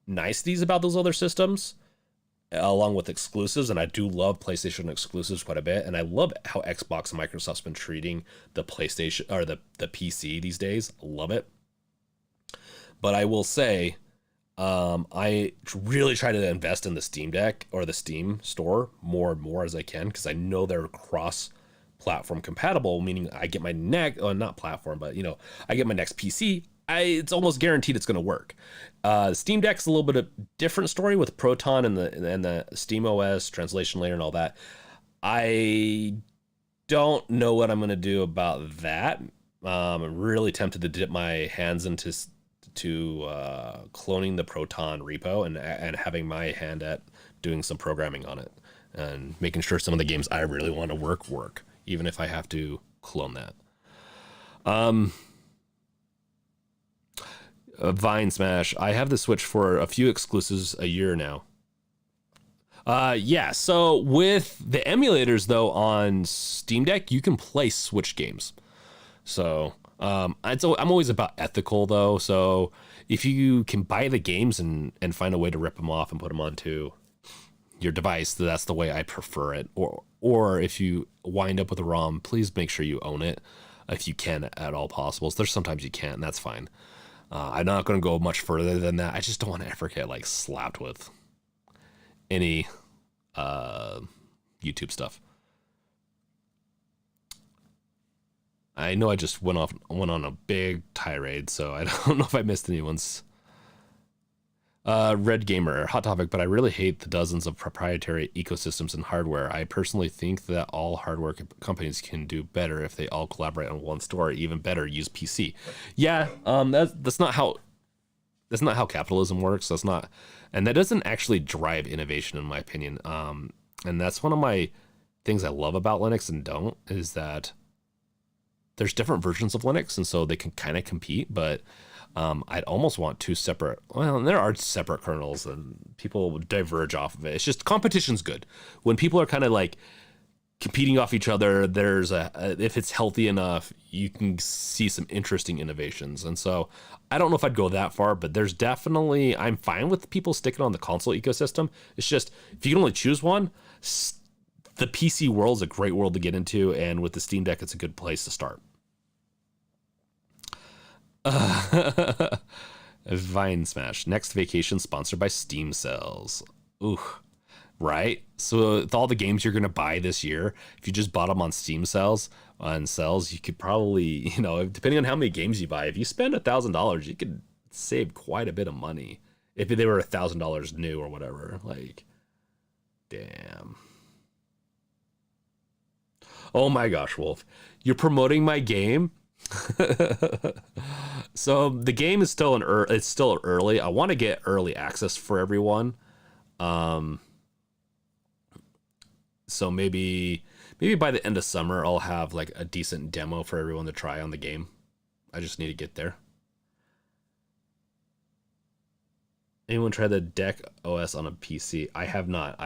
niceties about those other systems, along with exclusives. And I do love PlayStation exclusives quite a bit. And I love how Xbox and Microsoft's been treating the PlayStation, or the PC these days. I love it. But I will say, I really try to invest in the Steam Deck or the Steam store more and more as I can, because I know they're cross-platform compatible, meaning I get my not platform, but I get my next PC. It's almost guaranteed it's going to work. Steam Deck's a little bit of different story with Proton and the Steam OS translation layer and all that. I don't know what I'm going to do about that. I'm really tempted to dip my hands into cloning the Proton repo and having my hand at doing some programming on it and making sure some of the games I really want to work, even if I have to clone that. Vine Smash, I have the Switch for a few exclusives a year now. Yeah, so with the emulators, though, on Steam Deck, you can play Switch games. So I'm always about ethical, though. So if you can buy the games and find a way to rip them off and put them onto your device, that's the way I prefer it. Or if you wind up with a ROM, please make sure you own it if you can at all possible. So there's sometimes you can't, and that's fine. I'm not going to go much further than that. I just don't want to ever get like slapped with any YouTube stuff. I know I just went on a big tirade, so I don't know if I missed anyone's. Red Gamer, hot topic, but I really hate the dozens of proprietary ecosystems and hardware. I personally think that all hardware companies can do better if they all collaborate on one store, or even better, use PC. Yeah, that's not how capitalism works. That's not, and that doesn't actually drive innovation, in my opinion. And that's one of my things I love about Linux and don't, is that there's different versions of Linux, and so they can kind of compete, but I'd almost want two separate, well, there are separate kernels and people diverge off of it. It's just, competition's good. When people are kind of like competing off each other, if it's healthy enough, you can see some interesting innovations. And so I don't know if I'd go that far, but there's definitely, I'm fine with people sticking on the console ecosystem. It's just, if you can only choose one, the PC world's a great world to get into, and with the Steam Deck, it's a good place to start. Vine Smash. Next vacation sponsored by Steam sales. Ooh, right? So with all the games you're gonna buy this year, if you just bought them on Steam sales, you could probably, depending on how many games you buy, if you spend $1,000, you could save quite a bit of money. If they were $1,000 new or whatever, like, damn. Oh my gosh, Wolf, you're promoting my game. So the game is still it's still early. I want to get early access for everyone. Um, so maybe by the end of summer I'll have like a decent demo for everyone to try on the game. I just need to get there. Anyone try the Deck OS on a PC? I have not.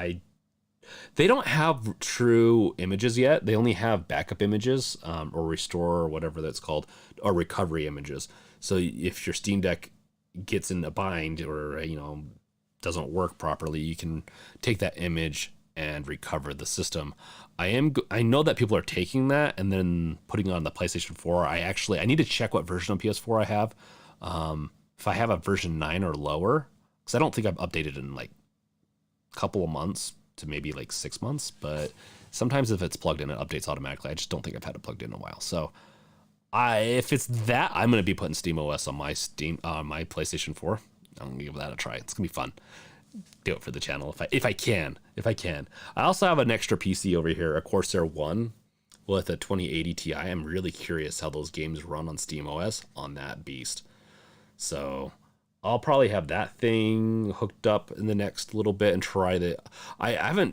They don't have true images yet. They only have backup images, or restore, or whatever that's called, or recovery images. So if your Steam Deck gets in a bind, or doesn't work properly, you can take that image and recover the system. I know that people are taking that and then putting it on the PlayStation 4. I need to check what version of PS4 I have. If I have a version 9 or lower, because I don't think I've updated in like a couple of months to maybe like 6 months, but sometimes if it's plugged in, it updates automatically. I just don't think I've had it plugged in a while. So if it's that, I'm going to be putting Steam OS on my my PlayStation 4. I'm going to give that a try. It's going to be fun. Do it for the channel if I can. I also have an extra PC over here, a Corsair One with a 2080 Ti. I'm really curious how those games run on Steam OS on that beast. So I'll probably have that thing hooked up in the next little bit and try the. I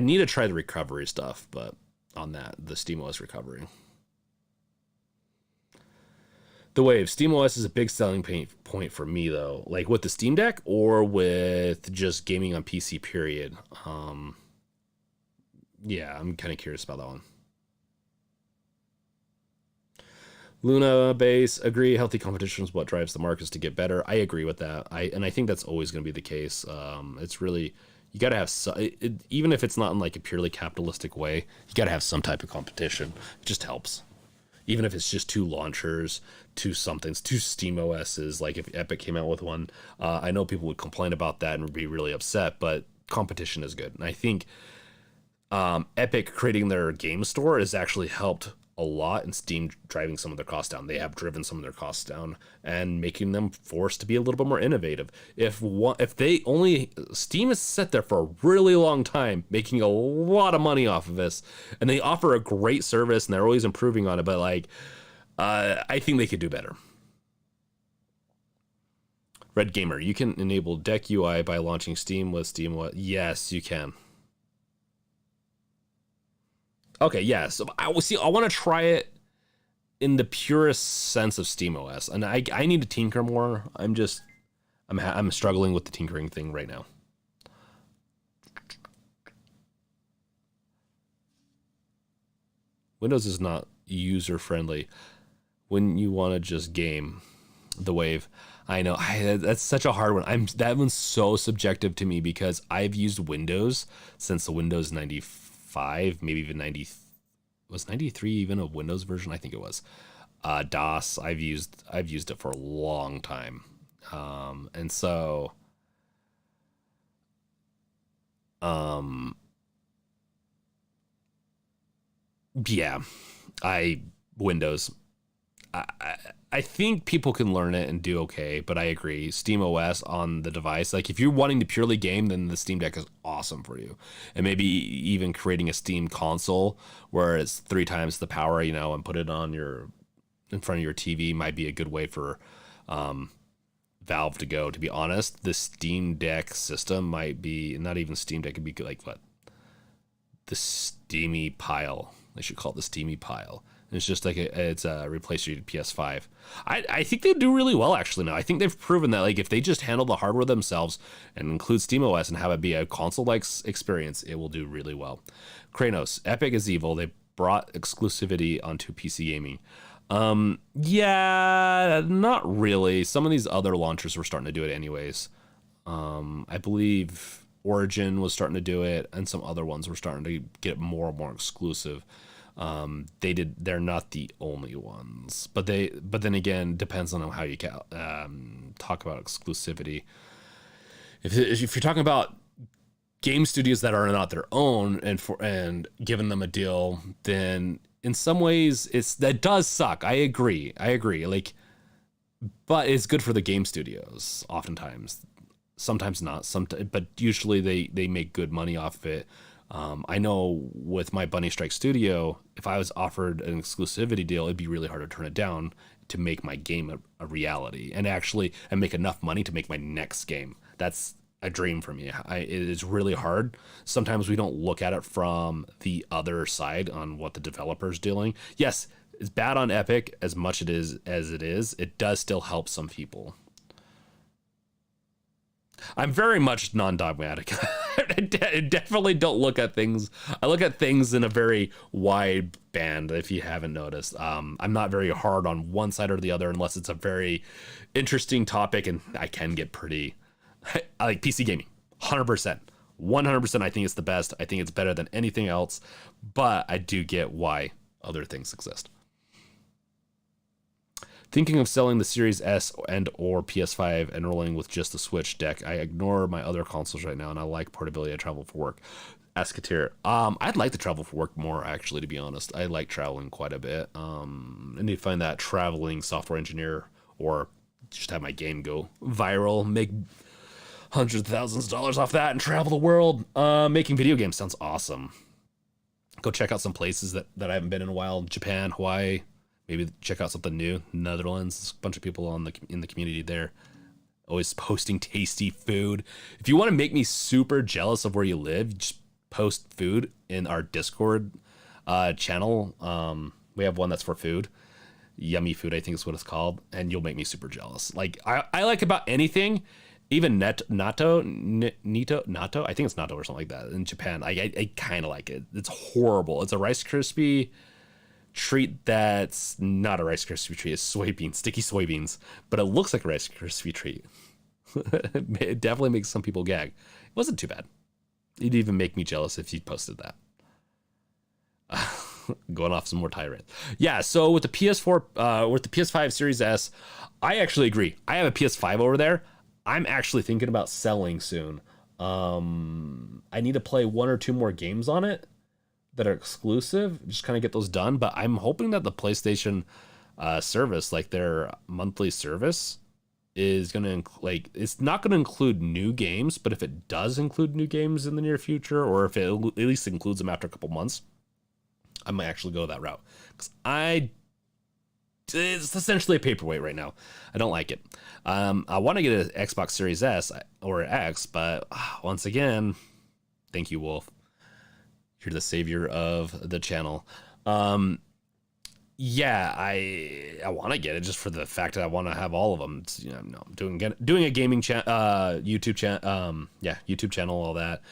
need to try the recovery stuff, but on the SteamOS recovery. The Wave, SteamOS is a big selling point for me though, like with the Steam Deck or with just gaming on PC. Period. Yeah, I'm kind of curious about that one. Luna base, agree. Healthy competition is what drives the markets to get better. I agree with that. I think that's always going to be the case. It's really, you got to have even if it's not in like a purely capitalistic way, you got to have some type of competition. It just helps. Even if it's just two launchers, two somethings, two Steam OSs. Like if Epic came out with one, I know people would complain about that and would be really upset. But competition is good, and I think Epic creating their game store has actually helped a lot in Steam driving some of their costs down. They have driven some of their costs down and making them forced to be a little bit more innovative. If they only Steam has sat there for a really long time making a lot of money off of this, and they offer a great service and they're always improving on it, but like I think they could do better. Red Gamer, you can enable Deck UI by launching Steam with Steam. Yes, you can. Okay, yeah. So I want to try it in the purest sense of SteamOS, and I need to tinker more. I'm struggling with the tinkering thing right now. Windows is not user friendly when you want to just game. The Wave, I know that's such a hard one. That one's so subjective to me because I've used Windows since the Windows 95, maybe even 90. Was 93 even a Windows version? I think it was. DOS, I've used it for a long time. And so yeah, Windows. I think people can learn it and do okay, but I agree. Steam OS on the device, like if you're wanting to purely game, then the Steam Deck is awesome for you. And maybe even creating a Steam console where it's 3 times the power, and put it on in front of your TV might be a good way for Valve to go. To be honest, the Steam Deck system might be not even Steam Deck. It'd be like what the Steamy Pile. They should call it the Steamy Pile. It's just like it's a replacement PS5. I think they do really well actually now. I think they've proven that like if they just handle the hardware themselves and include SteamOS and have it be a console-like experience, it will do really well. Kranos, Epic is evil. They brought exclusivity onto PC gaming. Yeah, not really. Some of these other launchers were starting to do it anyways. I believe Origin was starting to do it, and some other ones were starting to get more and more exclusive. They're not the only ones, but then again, depends on how you talk about exclusivity. If you're talking about game studios that are not their own and giving them a deal, then in some ways that does suck. I agree. Like, but it's good for the game studios oftentimes. Sometimes not. But usually they make good money off of it. I know with my Bunny Strike Studio, if I was offered an exclusivity deal, it'd be really hard to turn it down to make my game a reality and make enough money to make my next game. That's a dream for me. It is really hard. Sometimes we don't look at it from the other side on what the developer's doing. Yes, it's bad on Epic as much as it is. It does still help some people. I'm very much non-dogmatic. I definitely don't look at things. I look at things in a very wide band, if you haven't noticed. I'm not very hard on one side or the other unless it's a very interesting topic, and I can get pretty... I like PC gaming, 100%. 100% I think it's the best. I think it's better than anything else, but I do get why other things exist. Thinking of selling the Series S and or PS5 and rolling with just the Switch deck. I ignore my other consoles right now, and I like portability. I travel for work. Escatir. I'd like to travel for work more, actually, to be honest. I like traveling quite a bit. And you find that traveling software engineer or just have my game go viral, make hundreds of thousands of dollars off that and travel the world. Making video games sounds awesome. Go check out some places that I haven't been in a while. Japan, Hawaii. Maybe check out something new. Netherlands. There's a bunch of people in the community there. Always posting tasty food. If you want to make me super jealous of where you live, just post food in our Discord channel. We have one that's for food. Yummy Food, I think is what it's called. And you'll make me super jealous. Like, I like about anything, even natto, I think it's natto or something like that in Japan. I kind of like it. It's horrible. It's a Rice Krispie treat that's not a Rice Krispie treat. It's soybeans, sticky soybeans, but it looks like a Rice Krispie treat. It definitely makes some people gag. It wasn't too bad. It'd even make me jealous if you posted that. Going off some more tirade. Yeah, so with the PS4, with the PS5 Series S, I actually agree. I have a PS5 over there. I'm actually thinking about selling soon. I need to play one or two more games on it that are exclusive, just kind of get those done. But I'm hoping that the PlayStation service, like their monthly service, is going to it's not going to include new games, but if it does include new games in the near future, or if it at least includes them after a couple months, I might actually go that route, because it's essentially a paperweight right now. I don't like it. I want to get an Xbox Series S or X, but once again, thank you, Wolf. You're the savior of the channel. Yeah, I want to get it just for the fact that I want to have all of them. It's, I'm doing a gaming YouTube channel, YouTube channel, all that.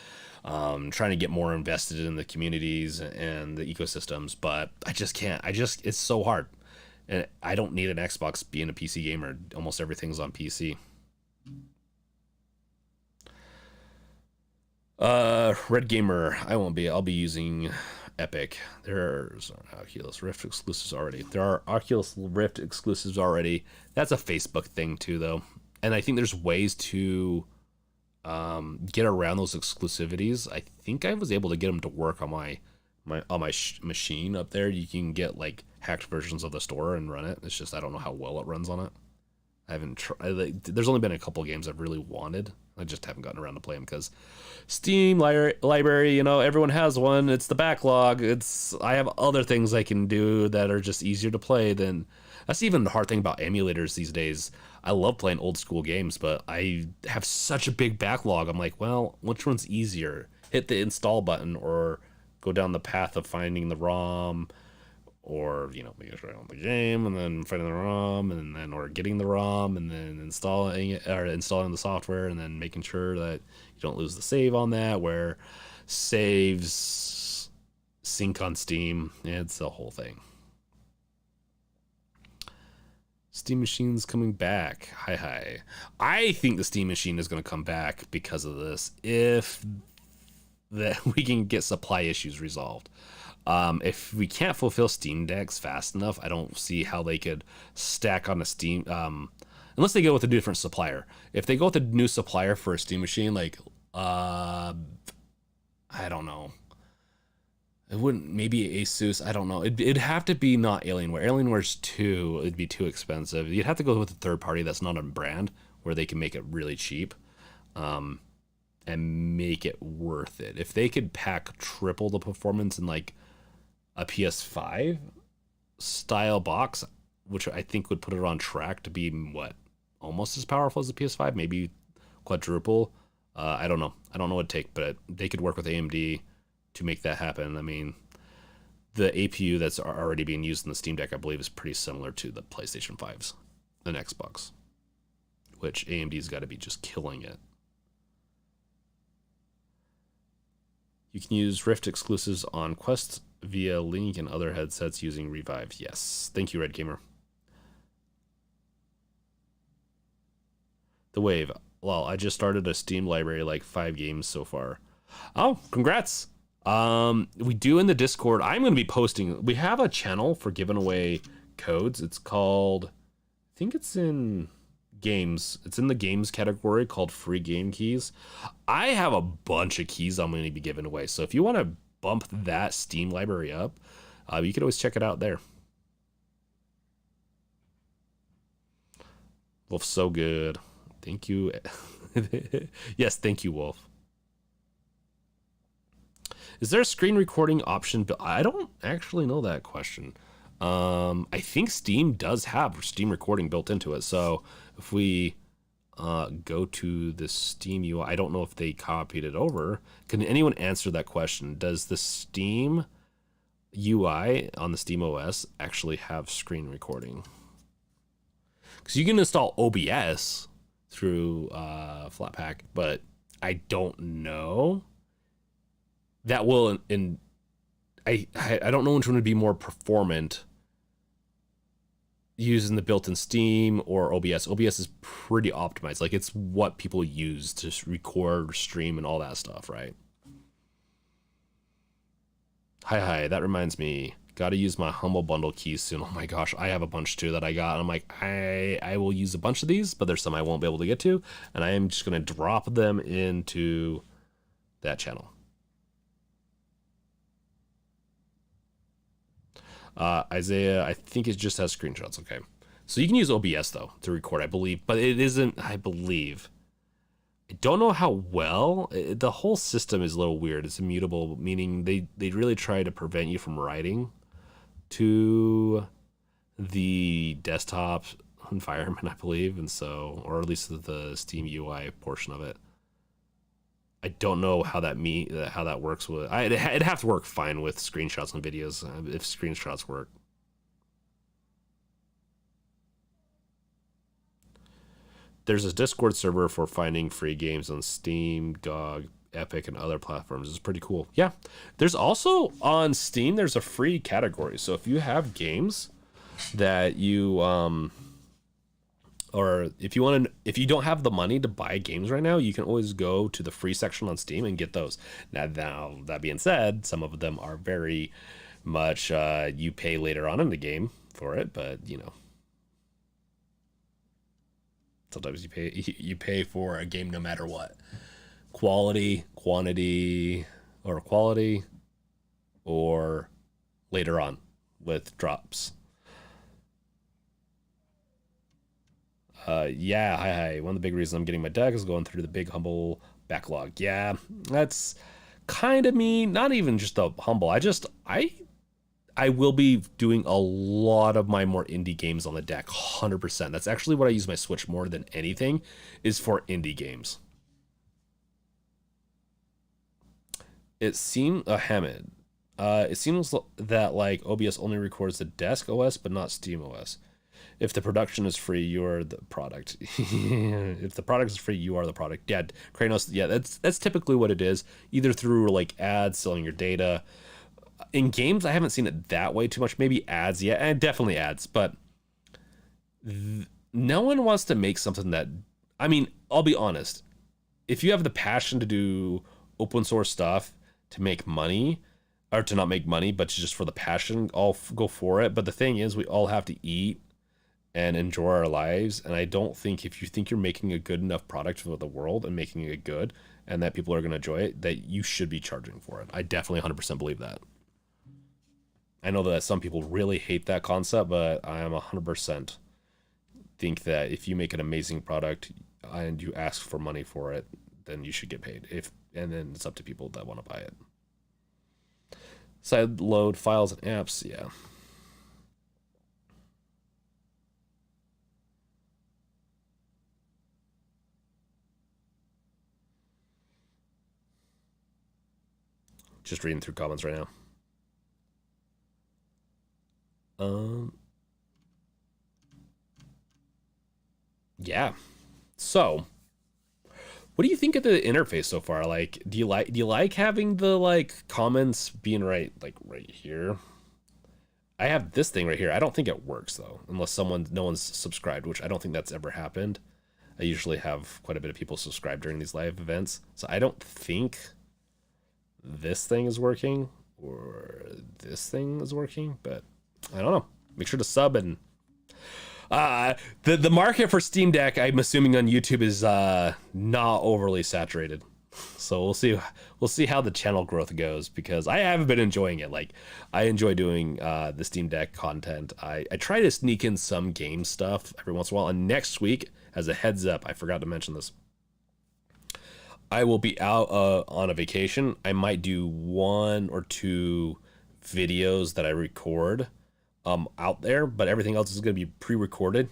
Trying to get more invested in the communities and the ecosystems, but I just can't. It's so hard. And I don't need an Xbox being a PC gamer. Almost everything's on PC. Red Gamer, I won't be. I'll be using Epic. There's Oculus Rift exclusives already. There are Oculus Rift exclusives already. That's a Facebook thing too, though. And I think there's ways to get around those exclusivities. I think I was able to get them to work on my machine up there. You can get like hacked versions of the store and run it. It's just I don't know how well it runs on it. I haven't tried. There's only been a couple games I've really wanted. I just haven't gotten around to play them because Steam library, everyone has one. It's the backlog. I have other things I can do that are just easier to play than. That's even the hard thing about emulators these days. I love playing old school games, but I have such a big backlog. I'm like, well, which one's easier? Hit the install button or go down the path of finding the ROM, or making sure I own the game and then finding the ROM and then or getting the ROM and then installing it or installing the software and then making sure that you don't lose the save on that, where saves sync on Steam. It's the whole thing. Steam Machine's coming back. Hi. I think the Steam Machine is going to come back because of this, if that we can get supply issues resolved. If we can't fulfill Steam Decks fast enough, I don't see how they could stack on a Steam, unless they go with a different supplier. If they go with a new supplier for a Steam machine, like, I don't know. It wouldn't, maybe Asus, I don't know. It'd have to be not Alienware. Alienware's it'd be too expensive. You'd have to go with a third party that's not a brand where they can make it really cheap, and make it worth it. If they could pack triple the performance in like a PS5 style box, which I think would put it on track to be almost as powerful as the PS5, maybe quadruple. I don't know. I don't know what it'd take, but they could work with AMD to make that happen. I mean, the APU that's already being used in the Steam Deck, I believe, is pretty similar to the PlayStation 5's and Xbox, which AMD's got to be just killing it. You can use Rift exclusives on Quest via Link and other headsets using Revive. Yes. Thank you, Red Gamer. The Wave. Well, I just started a Steam library, like 5 games so far. Oh, congrats. We do in the Discord. I'm going to be posting. We have a channel for giving away codes. It's called, I think it's in games. It's in the games category called free game keys. I have a bunch of keys I'm going to be giving away. So if you want to bump that Steam library up, you can always check it out there. Wolf's so good. Thank you. Yes, thank you, Wolf. Is there a screen recording option? I don't actually know that question. I think Steam does have Steam recording built into it. So if we go to the Steam UI, I don't know if they copied it over. Can anyone answer that question? Does the Steam UI on the Steam OS actually have screen recording? Because you can install OBS through Flatpak, but I don't know. That will, I don't know which one would be more performant, using the built-in Steam or OBS. OBS is pretty optimized. Like, it's what people use to record, stream, and all that stuff, right? Hi, that reminds me. Gotta use my Humble Bundle keys soon. Oh my gosh, I have a bunch too that I got. And I'm like, I will use a bunch of these, but there's some I won't be able to get to. And I am just gonna drop them into that channel. Isaiah, I think it just has screenshots. Okay. So you can use OBS though to record, I believe, but it isn't, I believe. I don't know how well. The whole system is a little weird. It's immutable, meaning they really try to prevent you from writing to the desktop environment, I believe, and so, or at least the Steam UI portion of it. I don't know how that works with. It'd have to work fine with screenshots and videos if screenshots work. There's a Discord server for finding free games on Steam, GOG, Epic, and other platforms. It's pretty cool. Yeah, there's also on Steam. There's a free category. So if you have games that you or if you don't have the money to buy games right now, you can always go to the free section on Steam and get those. Now that being said, some of them are very much you pay later on in the game for it, but you know, sometimes you pay for a game no matter what. Quality, quantity, or quality, or later on with drops. Yeah, hi. One of the big reasons I'm getting my deck is going through the big Humble backlog. Yeah, that's kind of me. Not even just a Humble. I will be doing a lot of my more indie games on the deck, 100%. That's actually what I use my Switch more than anything, is for indie games. It seems, Hamid, it seems that like OBS only records the desk OS, but not Steam OS. If the production is free, you are the product. If the product is free, you are the product. Yeah, Kranos, yeah, that's typically what it is, either through like ads, selling your data. In games, I haven't seen it that way too much. Maybe ads, yeah, and definitely ads, but no one wants to make something that, I mean, I'll be honest. If you have the passion to do open source stuff to make money, or to not make money, but just for the passion, I'll go for it. But the thing is, we all have to eat and enjoy our lives. And I don't think if you think you're making a good enough product for the world and making it good and that people are going to enjoy it, that you should be charging for it. I definitely 100% believe that. I know that some people really hate that concept, but I am 100% think that if you make an amazing product and you ask for money for it, then you should get paid. And then it's up to people that want to buy it. Side load files and apps, yeah. Just reading through comments right now. Yeah. So, what do you think of the interface so far? Like, do you like having the like comments being right here? I have this thing right here. I don't think it works though, unless no one's subscribed, which I don't think that's ever happened. I usually have quite a bit of people subscribe during these live events, so I don't think this thing is working or this thing is working, but I don't know. Make sure to sub. And the market for Steam Deck, I'm assuming on YouTube, is not overly saturated. So we'll see how the channel growth goes, because I haven't been enjoying it. Like, I enjoy doing the Steam Deck content. I try to sneak in some game stuff every once in a while. And next week, as a heads up, I forgot to mention this, I will be out on a vacation. I might do 1 or 2 videos that I record out there, but everything else is going to be pre-recorded.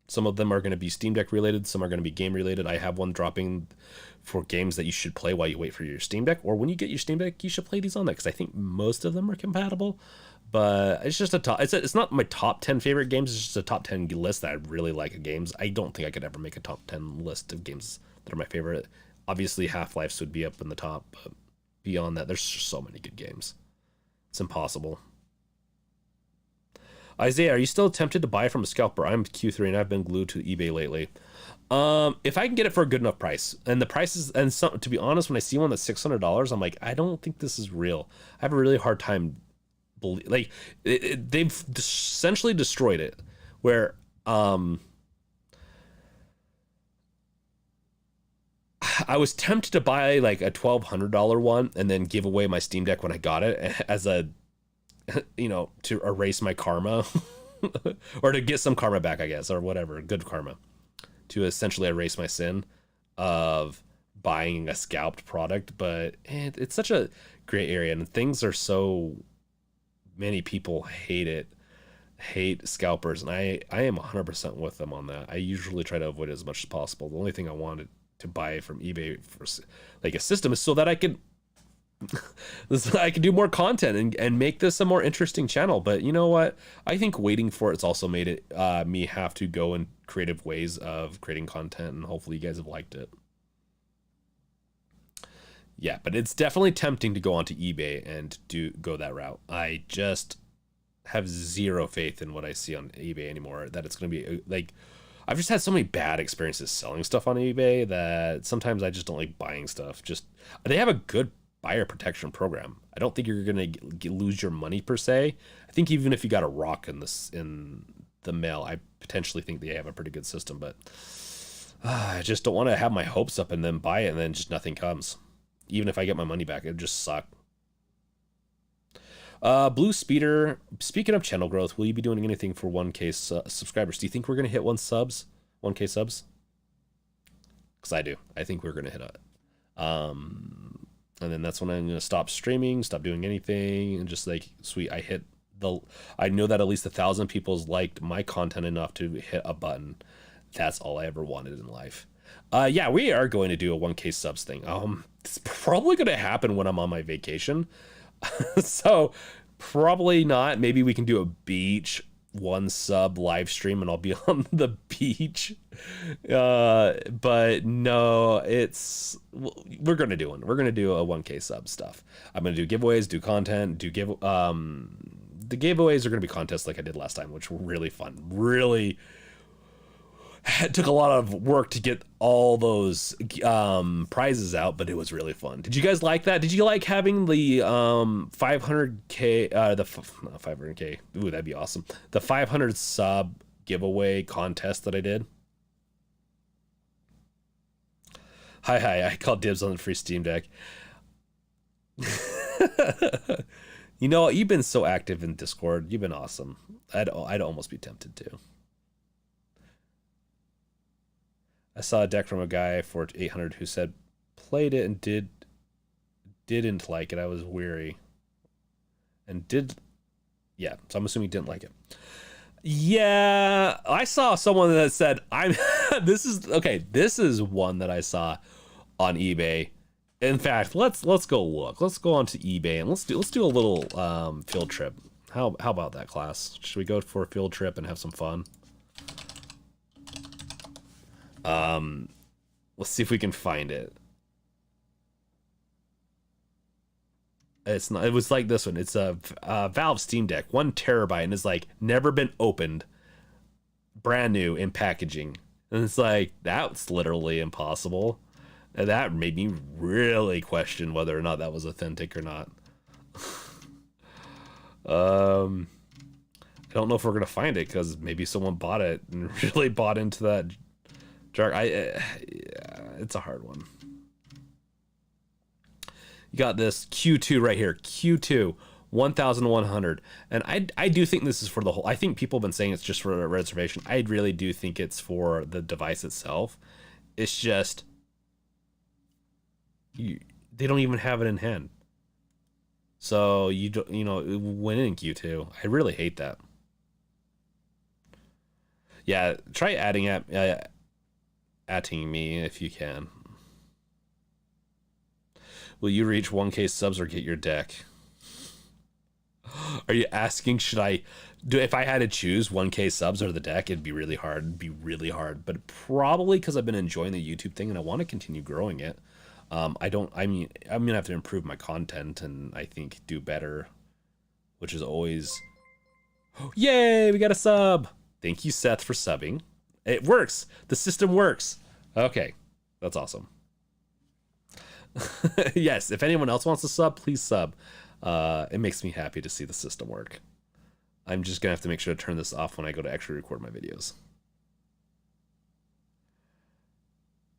Some of them are going to be Steam Deck related, some are going to be game related. I have one dropping for games that you should play while you wait for your Steam Deck, or when you get your Steam Deck, you should play these on that, because I think most of them are compatible. But it's just it's not my top 10 favorite games, it's just a top 10 list that I really like of games. I don't think I could ever make a top 10 list of games that are my favorite. Obviously, Half-Life would be up in the top, but beyond that, there's just so many good games. It's impossible. Isaiah, are you still tempted to buy from a scalper? I'm Q3 and I've been glued to eBay lately. If I can get it for a good enough price, and the prices, and some, to be honest, when I see one that's $600, I'm like, I don't think this is real. I have a really hard time they've essentially destroyed it, where I was tempted to buy like a $1,200 one and then give away my Steam Deck when I got it as a, to erase my karma or to get some karma back, I guess, or whatever, good karma, to essentially erase my sin of buying a scalped product. But it's such a gray area, and things are so many people hate scalpers, and I am 100% with them on that. I usually try to avoid it as much as possible. The only thing I wanted to buy from eBay for like a system is so that I could do more content and make this a more interesting channel. But you know what? I think waiting for it's also made it me have to go in creative ways of creating content, and hopefully you guys have liked it. Yeah, but it's definitely tempting to go onto eBay and go that route. I just have zero faith in what I see on eBay anymore, that it's going to be like, I've just had so many bad experiences selling stuff on eBay that sometimes I just don't like buying stuff. Just, they have a good buyer protection program. I don't think you're going to lose your money per se. I think even if you got a rock in the mail, I potentially think they have a pretty good system, but I just don't want to have my hopes up and then buy it and then just nothing comes. Even if I get my money back, it would just suck. Blue Speeder, speaking of channel growth, will you be doing anything for 1K subscribers? Do you think we're going to hit 1K subs? Because I do. I think we're going to hit it. And then that's when I'm going to stop streaming, stop doing anything, and just like, sweet, I know that at least 1,000 people's liked my content enough to hit a button. That's all I ever wanted in life. Yeah, we are going to do a 1K subs thing. It's probably going to happen when I'm on my vacation. So probably not. Maybe we can do a beach 1 sub live stream and I'll be on the beach. But no, we're going to do one. We're going to do a 1K sub stuff. I'm going to do giveaways, do content, the giveaways are going to be contests like I did last time, which were really fun. Really It took a lot of work to get all those prizes out, but it was really fun. Did you guys like that? Did you like having the 500k not 500k? Ooh, that'd be awesome. The 500 sub giveaway contest that I did. Hi, I called dibs on the free Steam Deck. You know, you've been so active in Discord. You've been awesome. I'd almost be tempted to. I saw a deck from a guy for 800 who said played it and didn't like it. I was weary. And yeah, so I'm assuming he didn't like it. Yeah, I saw someone that said this is one that I saw on eBay. In fact, let's go look. Let's go onto eBay and let's do a little field trip. How about that, class? Should we go for a field trip and have some fun? Let's see if we can find it. It's not. It was like this one. It's a Valve Steam Deck, 1 terabyte, and it's like never been opened, brand new in packaging, and it's like that's literally impossible. And that made me really question whether or not that was authentic or not. I don't know if we're gonna find it because maybe someone bought it and really bought into that. Yeah, it's a hard one. You got this Q2 right here, Q2 1100, and I do think this is for the whole. I think people have been saying it's just for a reservation. I really do think it's for the device itself. It's just they don't even have it in hand, so you went in Q2. I really hate that. Yeah, try adding me if you can. Will you reach 1K subs or get your deck? Are you asking, should I do, if I had to choose 1K subs or the deck, it'd be really hard. It'd be really hard, but probably because I've been enjoying the YouTube thing and I want to continue growing it. I'm gonna have to improve my content and I think do better, which is always, yay, we got a sub. Thank you, Seth, for subbing. It works. The system works. Okay, that's awesome. Yes, if anyone else wants to sub, please sub. It makes me happy to see the system work. I'm just gonna have to make sure to turn this off when I go to actually record my videos.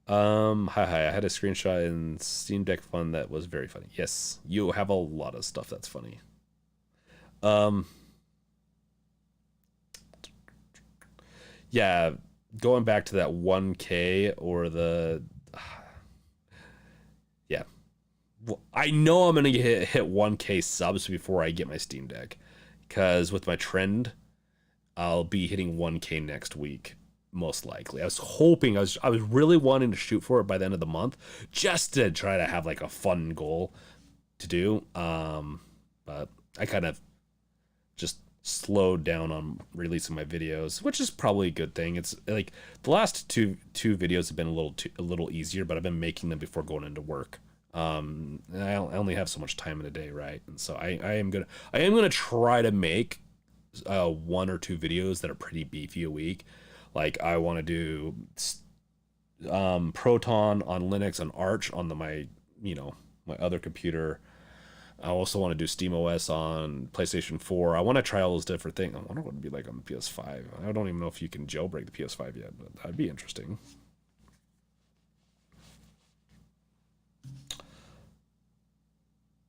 Hi, I had a screenshot in Steam Deck Fun that was very funny. Yes, you have a lot of stuff that's funny. Yeah, going back to that 1K or the yeah, I know I'm gonna hit 1K subs before I get my Steam Deck, because with my trend, I'll be hitting 1K next week most likely. I was hoping, I was really wanting to shoot for it by the end of the month, just to try to have like a fun goal to do. But I kind of just slowed down on releasing my videos, which is probably a good thing. It's like the last two videos have been a little easier, but I've been making them before going into work. And I only have so much time in a day, right? And so I am gonna try to make 1 or 2 videos that are pretty beefy a week. Like I want to do Proton on Linux and Arch on my other computer. I also want to do SteamOS on PlayStation 4. I want to try all those different things. I wonder what it'd be like on the PS5. I don't even know if you can jailbreak the PS5 yet, but that'd be interesting.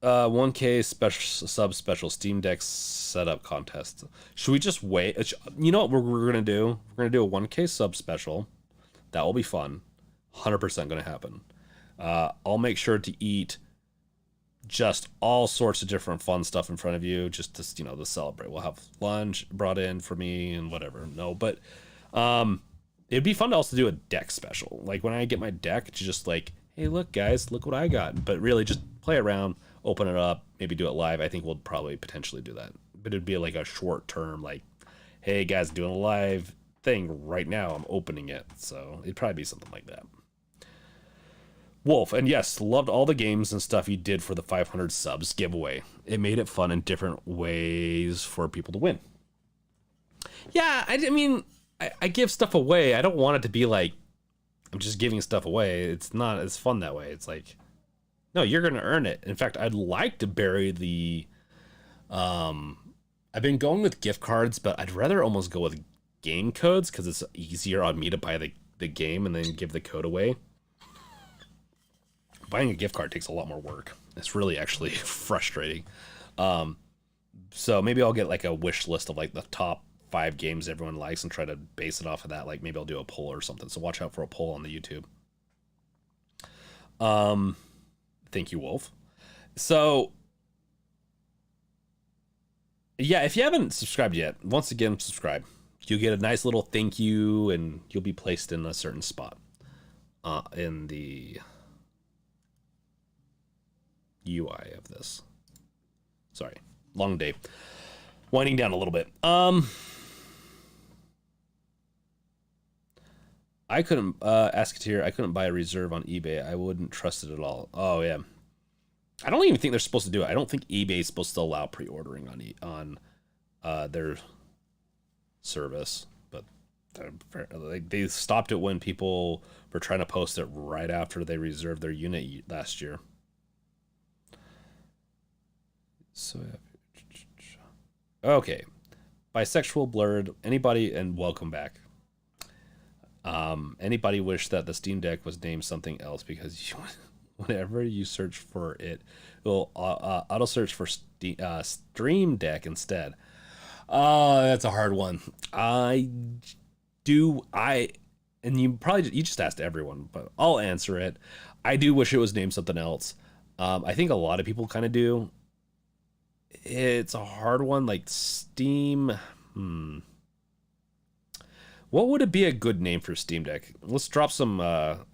1K special Steam Deck setup contest. Should we just wait? You know what we're gonna do? We're gonna do a 1K sub special. That will be fun. 100% gonna happen. I'll make sure to eat just all sorts of different fun stuff in front of you, just to to celebrate. We'll have lunch brought in for me and whatever. No, but it'd be fun to also do a deck special. Like when I get my deck, just like, hey, look guys, look what I got. But really just play around, open it up, maybe do it live. I think we'll probably potentially do that. But it'd be like a short term, like, hey guys, doing a live thing right now. I'm opening it. So it'd probably be something like that. Wolf, and yes, loved all the games and stuff you did for the 500 subs giveaway. It made it fun in different ways for people to win. Yeah, I mean, I give stuff away. I don't want it to be like I'm just giving stuff away. It's not as fun that way. It's like, no, you're gonna earn it. In fact, I'd like to bury the I've been going with gift cards, but I'd rather almost go with game codes because it's easier on me to buy the game and then give the code away. Buying a gift card takes a lot more work. It's really actually frustrating. So maybe I'll get like a wish list of like the top 5 games everyone likes and try to base it off of that. Like maybe I'll do a poll or something. So watch out for a poll on the YouTube. Thank you, Wolf. So yeah, if you haven't subscribed yet, once again, subscribe. You'll get a nice little thank you and you'll be placed in a certain spot in the UI of this. Sorry, long day. Winding down a little bit. I couldn't ask it here. I couldn't buy a reserve on eBay. I wouldn't trust it at all. Oh yeah. I don't even think they're supposed to do it. I don't think eBay is supposed to allow pre-ordering on their service, but they stopped it when people were trying to post it right after they reserved their unit last year. So okay, bisexual, blurred, anybody, and welcome back. Anybody wish that the Steam Deck was named something else because whenever you search for it, it'll auto search for Stream Deck instead. That's a hard one. And you just asked everyone, but I'll answer it. I do wish it was named something else. I think a lot of people kind of do. It's a hard one, like Steam. What would it be a good name for Steam Deck? Let's drop some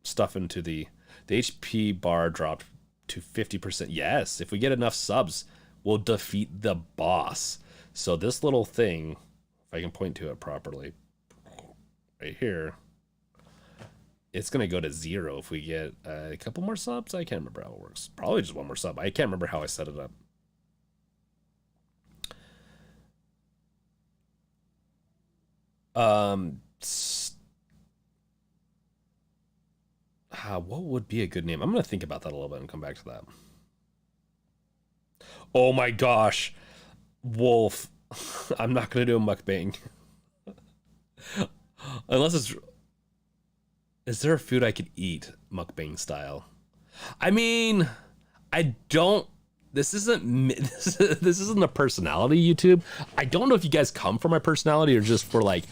stuff into the HP bar dropped to 50%. Yes, if we get enough subs, we'll defeat the boss. So this little thing, if I can point to it properly, right here, it's going to go to 0 if we get a couple more subs. I can't remember how it works. Probably just one more sub. I can't remember how I set it up. What would be a good name? I'm going to think about that a little bit and come back to that. Oh my gosh. Wolf. I'm not going to do a mukbang. Unless it's... Is there a food I could eat mukbang style? I mean, I don't... This isn't a personality YouTube. I don't know if you guys come for my personality or just for like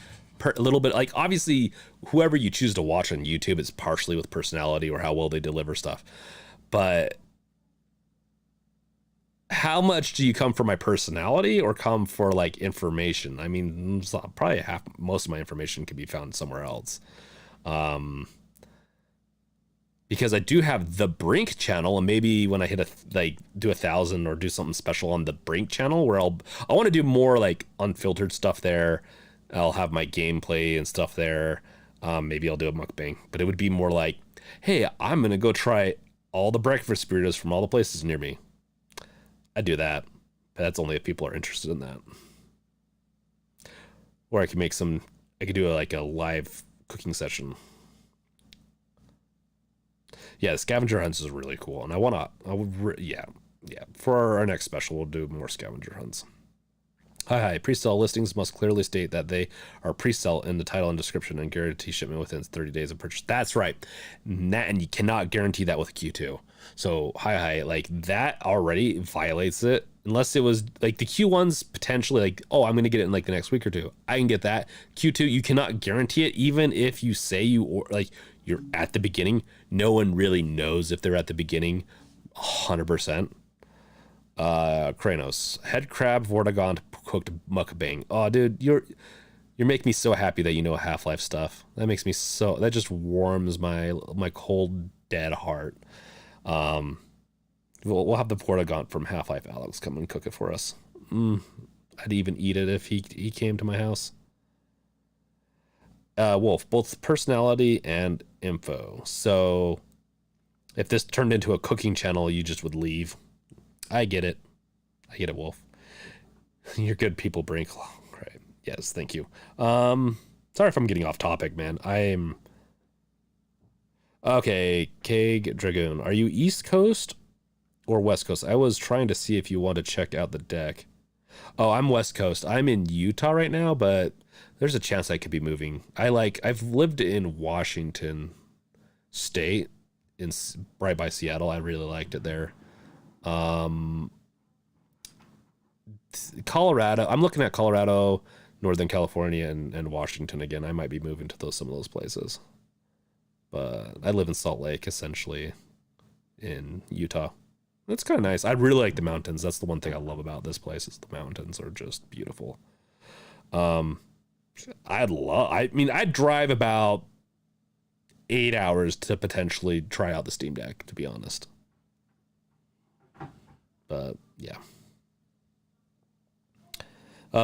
a little bit. Like obviously, whoever you choose to watch on YouTube is partially with personality or how well they deliver stuff. But how much do you come for my personality or come for like information? I mean, probably most of my information can be found somewhere else. Because I do have the Brink channel, and maybe when I hit do 1,000 or do something special on the Brink channel, where I want to do more like unfiltered stuff there. I'll have my gameplay and stuff there. Maybe I'll do a mukbang, but it would be more like, hey, I'm gonna go try all the breakfast burritos from all the places near me. I'd do that, but that's only if people are interested in that. Or I could do like a live cooking session. Yeah, scavenger hunts is really cool, and yeah. For our next special, we'll do more scavenger hunts. Hi. Pre-sale listings must clearly state that they are pre-sale in the title and description and guarantee shipment within 30 days of purchase. That's right. And you cannot guarantee that with a Q2. So like that already violates it. Unless it was like the Q1's potentially like, oh, I'm going to get it in like the next week or two. I can get that. Q2, you cannot guarantee it. Even if you say you're at the beginning, no one really knows if they're at the beginning 100%. Kranos, head crab Vortigaunt cooked mukbang. Oh, dude, you're making me so happy that you know Half-Life stuff. That makes me that just warms my cold dead heart. We'll have the Vortigaunt from Half-Life Alex come and cook it for us. I'd even eat it if he came to my house. Wolf, both personality and info. So if this turned into a cooking channel, you just would leave. I get it, Wolf. You're good people, Brink. Right. Yes, thank you. Sorry if I'm getting off topic, man. I'm okay. Keg Dragoon, are you East Coast or West Coast? I was trying to see if you want to check out the deck. Oh, I'm West Coast. I'm in Utah right now, but there's a chance I could be moving. I've lived in Washington State, right by Seattle. I really liked it there. Um, Colorado. I'm looking at Colorado, Northern California, and Washington again. I might be moving to some of those places. But I live in Salt Lake, essentially, in Utah. It's kind of nice. I really like the mountains. That's the one thing I love about this place is the mountains are just beautiful. I'd drive about 8 hours to potentially try out the Steam Deck, to be honest. But yeah.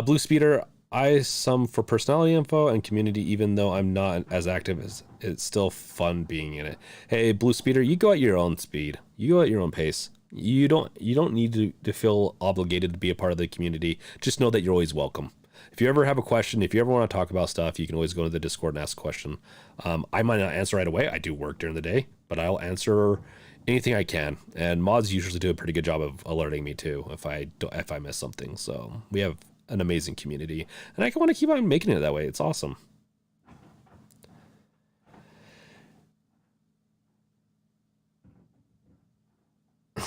Blue Speeder, I some for personality info and community, even though I'm not as active as it's still fun being in it. Hey, Blue Speeder, you go at your own speed. You go at your own pace. You don't need to feel obligated to be a part of the community. Just know that you're always welcome. If you ever have a question, if you ever want to talk about stuff, you can always go to the Discord and ask a question. I might not answer right away. I do work during the day, but I'll answer anything I can. And mods usually do a pretty good job of alerting me too if I miss something. So we have an amazing community, and I want to keep on making it that way. It's awesome.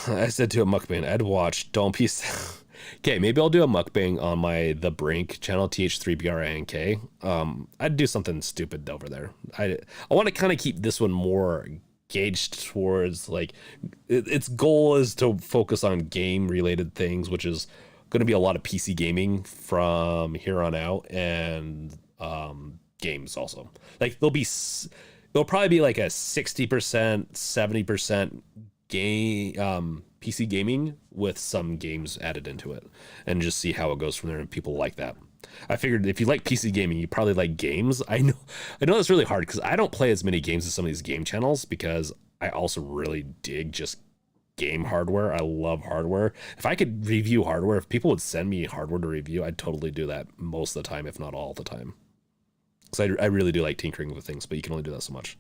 I said to a mukbang, I'd watch Don't Be. Okay, maybe I'll do a mukbang on my The Brink channel, TH3BRANK. I'd do something stupid over there. I want to kind of keep this one more gauged towards like its goal is to focus on game related things, which is going to be a lot of PC gaming from here on out, and games also. Like there'll probably be like a 60%, 70% game PC gaming with some games added into it, and just see how it goes from there. And people like that. I figured if you like PC gaming, you probably like games. I know that's really hard because I don't play as many games as some of these game channels because I also really dig just game hardware. I love hardware. If I could review hardware, if people would send me hardware to review, I'd totally do that most of the time, if not all the time. Because I really do like tinkering with things, but you can only do that so much.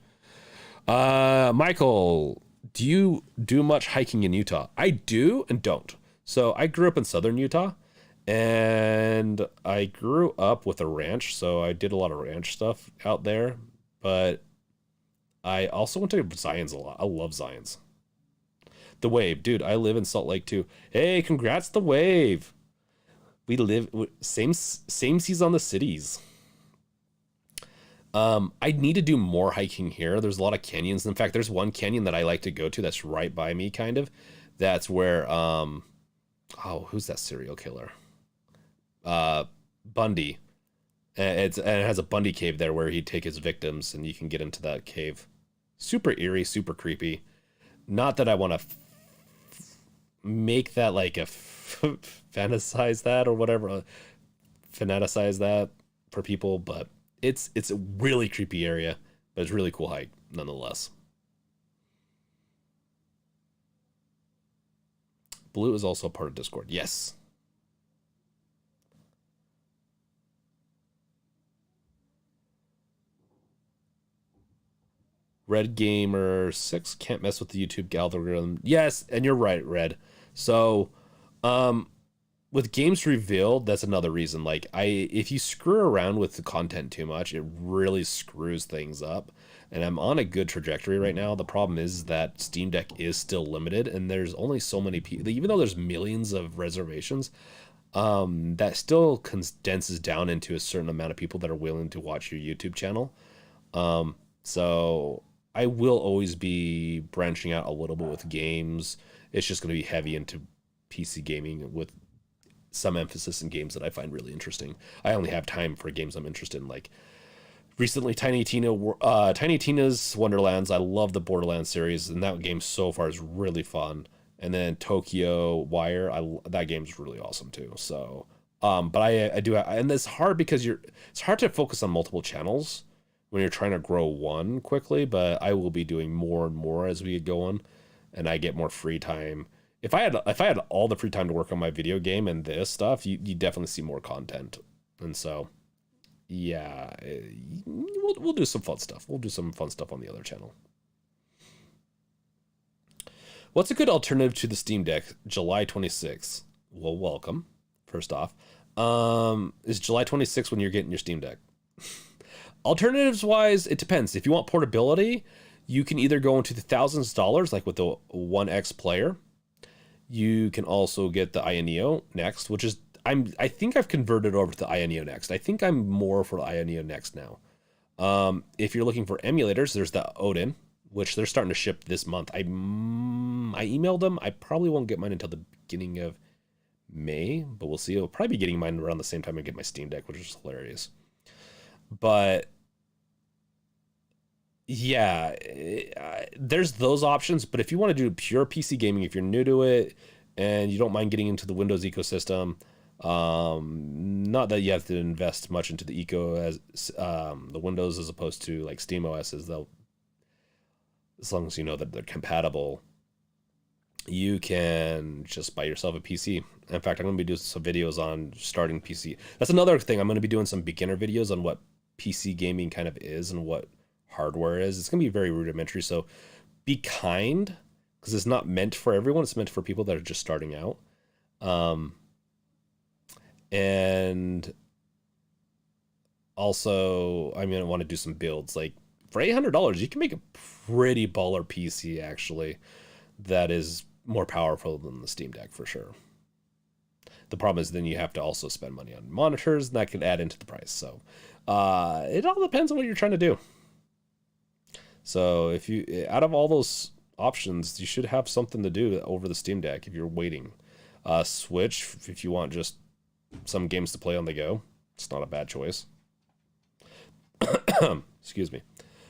Michael, do you do much hiking in Utah? I do and don't. So I grew up in southern Utah, and I grew up with a ranch, so I did a lot of ranch stuff out there. But I also went to Zion's a lot. I love Zion's. The Wave, dude, I live in Salt Lake too. Hey, congrats, The Wave. We live same seas on the cities. I need to do more hiking here. There's a lot of canyons. In fact, there's one canyon that I like to go to that's right by me, kind of. That's where who's that serial killer? Bundy. And it has a Bundy cave there where he'd take his victims, and you can get into that cave. Super eerie, super creepy. Not that I want to make that like a fantasize that or whatever, fanaticize that for people, but it's a really creepy area, but it's really cool hike nonetheless. Blue is also a part of Discord. Yes. Red Gamer 6 can't mess with the YouTube algorithm. Yes, and you're right, Red. So, with games revealed, that's another reason. Like, if you screw around with the content too much, it really screws things up. And I'm on a good trajectory right now. The problem is that Steam Deck is still limited, and there's only so many people. Even though there's millions of reservations, that still condenses down into a certain amount of people that are willing to watch your YouTube channel. So I will always be branching out a little bit with games. It's just going to be heavy into PC gaming with some emphasis in games that I find really interesting. I only have time for games I'm interested in, like recently Tiny Tina's Wonderlands. I love the Borderlands series, and that game so far is really fun. And then Tokyo Wire, that game's really awesome too. So, but I do, and it's hard because it's hard to focus on multiple channels when you're trying to grow one quickly. But I will be doing more and more as we go on, and I get more free time. If I had all the free time to work on my video game and this stuff, you definitely see more content. And so yeah, we'll do some fun stuff. We'll do some fun stuff on the other channel. What's a good alternative to the Steam Deck? July 26th. Well, welcome. First off, is July 26th when you're getting your Steam Deck? Alternatives wise, it depends. If you want portability, you can either go into the thousands of dollars, like with the One X player. You can also get the Ioneo Next, which is I think I've converted over to the Ioneo Next. I think I'm more for the Ioneo Next now. If you're looking for emulators, there's the Odin, which they're starting to ship this month. I emailed them. I probably won't get mine until the beginning of May, but we'll see. I'll probably be getting mine around the same time I get my Steam Deck, which is hilarious. But yeah, there's those options. But if you want to do pure PC gaming, if you're new to it and you don't mind getting into the Windows ecosystem, not that you have to invest much into the as the Windows as opposed to like Steam OSs, though, as long as you know that they're compatible, you can just buy yourself a PC. In fact, I'm going to be doing some videos on starting PC. That's another thing. I'm going to be doing some beginner videos on what PC gaming kind of is and what hardware is. It's going to be very rudimentary, so be kind, because it's not meant for everyone. It's meant for people that are just starting out. And also, I'm going to want to do some builds. Like, for $800, you can make a pretty baller PC, actually, that is more powerful than the Steam Deck, for sure. The problem is then you have to also spend money on monitors, and that could add into the price. So it all depends on what you're trying to do. So if you, out of all those options, you should have something to do over the Steam Deck if you're waiting. Switch, if you want just some games to play on the go, it's not a bad choice. Excuse me.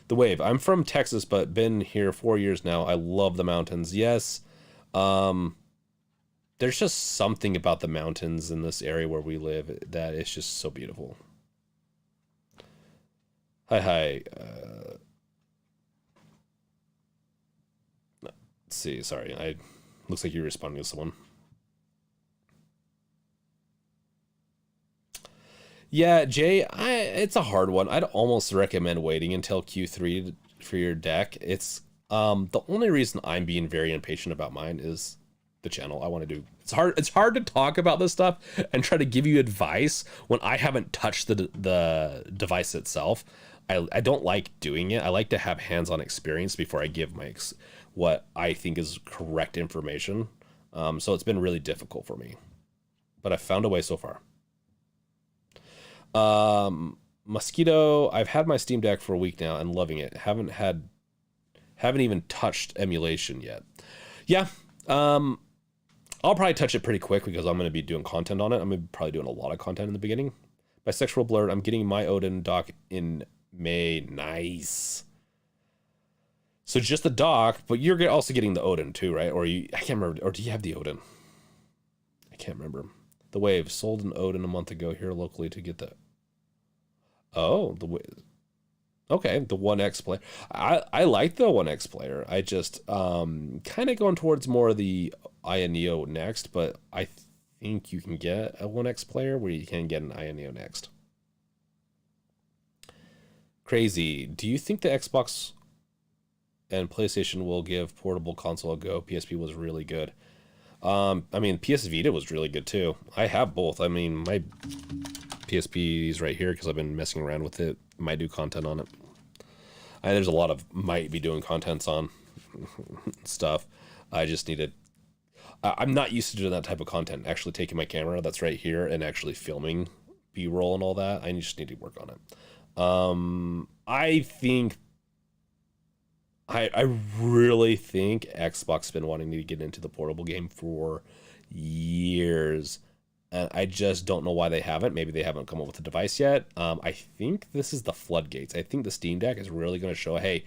The Wave. I'm from Texas, but been here 4 years now. I love the mountains. Yes. There's just something about the mountains in this area where we live that is just so beautiful. Hi. Let's see. Sorry. Looks like you're responding to someone. Yeah, Jay, it's a hard one. I'd almost recommend waiting until Q3 for your deck. It's the only reason I'm being very impatient about mine is the channel. I want to do. It's hard to talk about this stuff and try to give you advice when I haven't touched the device itself. I don't like doing it. I like to have hands-on experience before I give my what I think is correct information. So it's been really difficult for me, but I've found a way so far. Mosquito, I've had my Steam Deck for a week now and loving it. Haven't even touched emulation yet. Yeah. I'll probably touch it pretty quick because I'm going to be doing content on it. I'm going to be probably doing a lot of content in the beginning. Bisexual Blurred, I'm getting my Odin dock in May. Nice. So just the dock, but you're also getting the Odin too, right? I can't remember. Or do you have the Odin? I can't remember. The Wave sold an Odin a month ago here locally to get the. Oh, okay, the One X player. I like the One X player. I just kind of going towards more of the Ioneo Next, but I think you can get a One X player where you can get an Ioneo Next. Crazy. Do you think the Xbox and PlayStation will give portable console a go? PSP was really good. I mean, PS Vita was really good too. I have both. I mean, my PSP is right here because I've been messing around with it. Might do content on it. There's a lot of might be doing contents on stuff. I just needed. I'm not used to doing that type of content. Actually taking my camera that's right here and actually filming B-roll and all that. I just need to work on it. I think. I really think Xbox has been wanting to get into the portable game for years. And I just don't know why they haven't. Maybe they haven't come up with a device yet. I think this is the floodgates. I think the Steam Deck is really going to show, hey,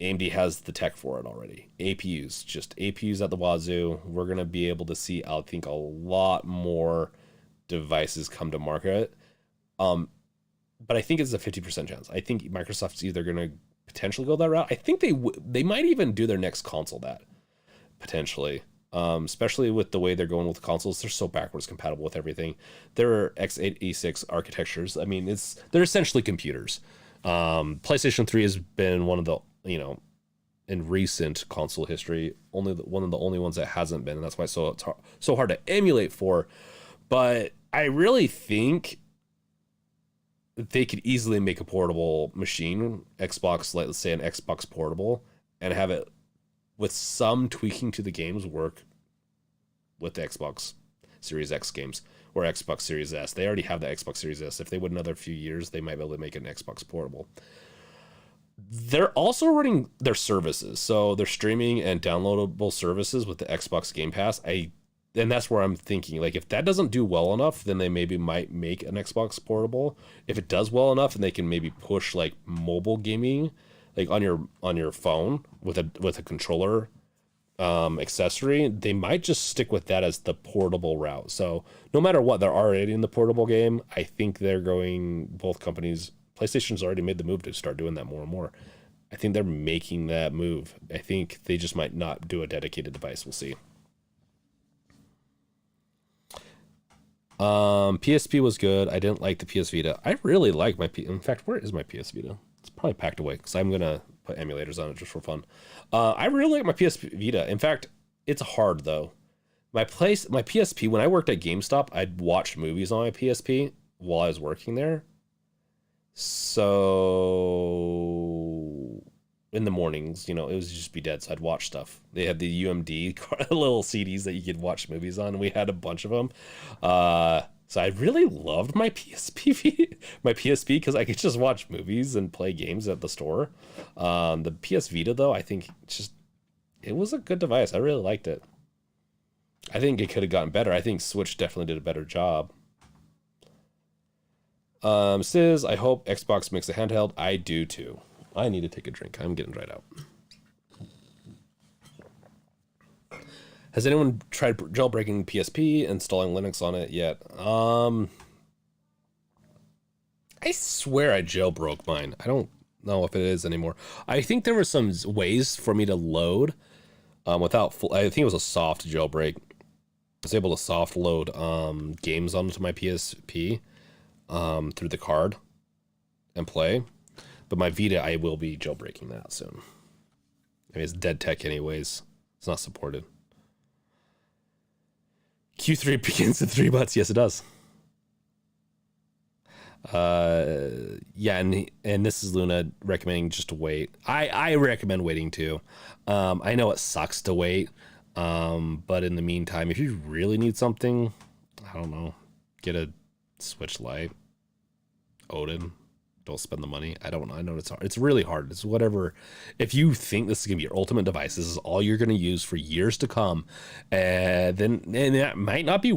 AMD has the tech for it already. APUs, just APUs at the wazoo. We're going to be able to see, I think, a lot more devices come to market. But I think it's a 50% chance. I think Microsoft's either going to potentially go that route. I think they might even do their next console that, potentially. Especially with the way they're going with consoles. They're so backwards compatible with everything. They're x86 architectures. I mean, they're essentially computers. PlayStation 3 has been one of the, in recent console history, one of the only ones that hasn't been, and that's why it's so hard to emulate for. But I really think they could easily make a portable machine, Xbox, let's say an Xbox portable, and have it with some tweaking to the games work with the Xbox Series X games or Xbox Series S. They already have the Xbox Series S. If they wait another few years, they might be able to make an Xbox portable. They're also running their services, so they're streaming and downloadable services with the Xbox Game Pass. And that's where I'm thinking, like, if that doesn't do well enough, then they maybe might make an Xbox portable. If it does well enough, and they can maybe push like mobile gaming, like on your phone with a controller accessory, they might just stick with that as the portable route. So no matter what, they're already in the portable game. I think they're going, both companies, PlayStation's already made the move to start doing that more and more. I think they're making that move. I think they just might not do a dedicated device. We'll see. PSP was good. I didn't like the PS Vita. I really like in fact, where is my PS Vita? It's probably packed away because I'm gonna put emulators on it just for fun. I really like my PS Vita. In fact, it's hard though. My PSP, when I worked at GameStop, I'd watch movies on my PSP while I was working there. So in the mornings, it was just be dead. So I'd watch stuff. They had the UMD little CDs that you could watch movies on. And we had a bunch of them. So I really loved my PSP, because I could just watch movies and play games at the store. The PS Vita, though, I think it was a good device. I really liked it. I think it could have gotten better. I think Switch definitely did a better job. Says, I hope Xbox makes a handheld. I do too. I need to take a drink. I'm getting dried out. Has anyone tried jailbreaking PSP, installing Linux on it yet? I swear I jailbroke mine. I don't know if it is anymore. I think there were some ways for me to load without full. I think it was a soft jailbreak. I was able to soft load games onto my PSP through the card and play. But my Vita, I will be jailbreaking that soon. I mean, it's dead tech anyways. It's not supported. Q3 begins in 3 months. Yes, it does. Yeah, and this is Luna recommending just to wait. I recommend waiting too. I know it sucks to wait, but in the meantime, if you really need something, I don't know, get a Switch Lite, Odin. Don't spend the money. I don't know. I know it's hard. It's really hard. It's whatever. If you think this is gonna be your ultimate device, this is all you're gonna use for years to come, then that might not be.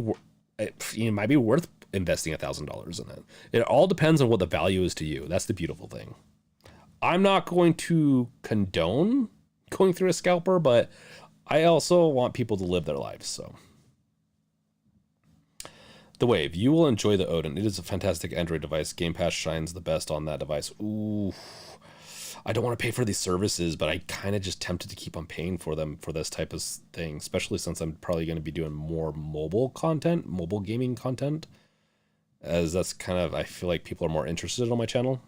It might be worth investing $1,000 in it. It all depends on what the value is to you. That's the beautiful thing. I'm not going to condone going through a scalper, but I also want people to live their lives. So. The Wave, you will enjoy the Odin. It is a fantastic Android device. Game Pass shines the best on that device. Ooh, I don't want to pay for these services, but I kind of just tempted to keep on paying for them for this type of thing, especially since I'm probably going to be doing more mobile gaming content, as that's kind of, I feel like people are more interested on my channel.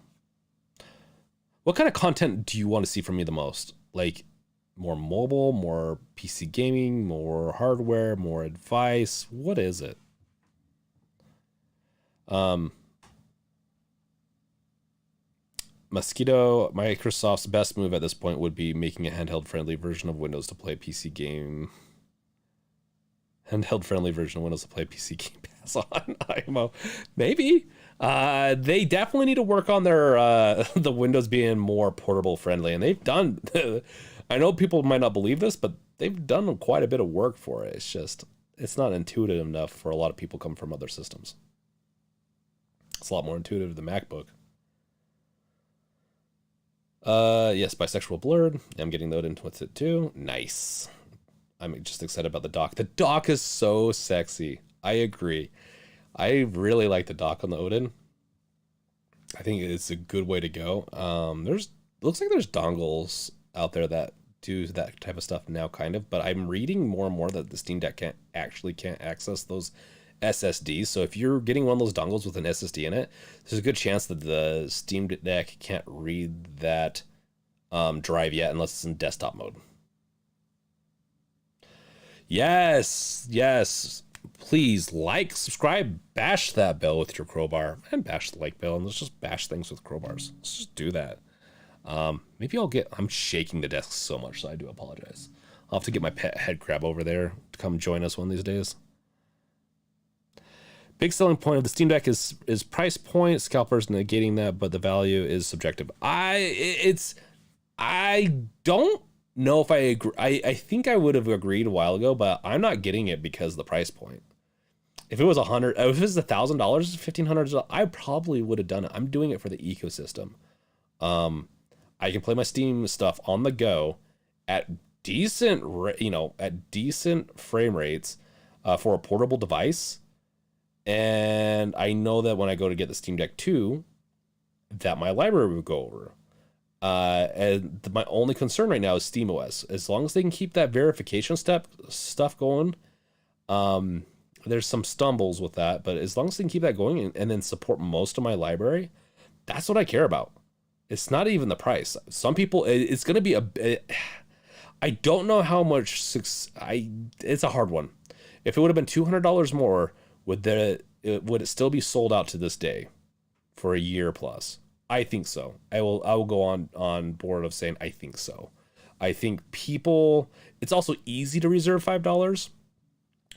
What kind of content do you want to see from me the most? Like more mobile, more PC gaming, more hardware, more advice? What is it? Mosquito, Microsoft's best move at this point would be making a handheld-friendly version of Windows to play PC game. Handheld-friendly version of Windows to play PC Game Pass on IMO. Maybe. They definitely need to work on their the Windows being more portable-friendly, and they've done. I know people might not believe this, but they've done quite a bit of work for it. It's not intuitive enough for a lot of people come from other systems. It's a lot more intuitive than MacBook. Yes, Bisexual Blurred. I'm getting that into it too. Nice. I'm just excited about the dock. The dock is so sexy. I agree. I really like the dock on the Odin. I think it's a good way to go. Looks like there's dongles out there that do that type of stuff now, kind of, but I'm reading more and more that the Steam Deck can't access those SSDs. So if you're getting one of those dongles with an SSD in it, there's a good chance that the Steam Deck can't read that drive yet unless it's in desktop mode. Yes. Please like, subscribe, bash that bell with your crowbar, and bash the like bell, and let's just bash things with crowbars. Let's just do that. Maybe I'm shaking the desk so much, so I do apologize. I'll have to get my pet head crab over there to come join us one of these days. Big selling point of the Steam Deck is price point. Scalpers negating that, but the value is subjective. I don't know if I agree. I think I would have agreed a while ago, but I'm not getting it because of the price point. If it was $100, if it was $1,000, $1,500, I probably would have done it. I'm doing it for the ecosystem. I can play my Steam stuff on the go at decent frame rates for a portable device. And I know that when I go to get the Steam Deck 2, that my library will go over. And my only concern right now is SteamOS. As long as they can keep that verification stuff going, there's some stumbles with that, but as long as they can keep that going and then support most of my library, that's what I care about. It's not even the price. Some people, it's going to be I don't know how much, it's a hard one. If it would have been $200 more, would it still be sold out to this day for a year plus? I think so. I will go on board of saying I think so. I think people, it's also easy to reserve $5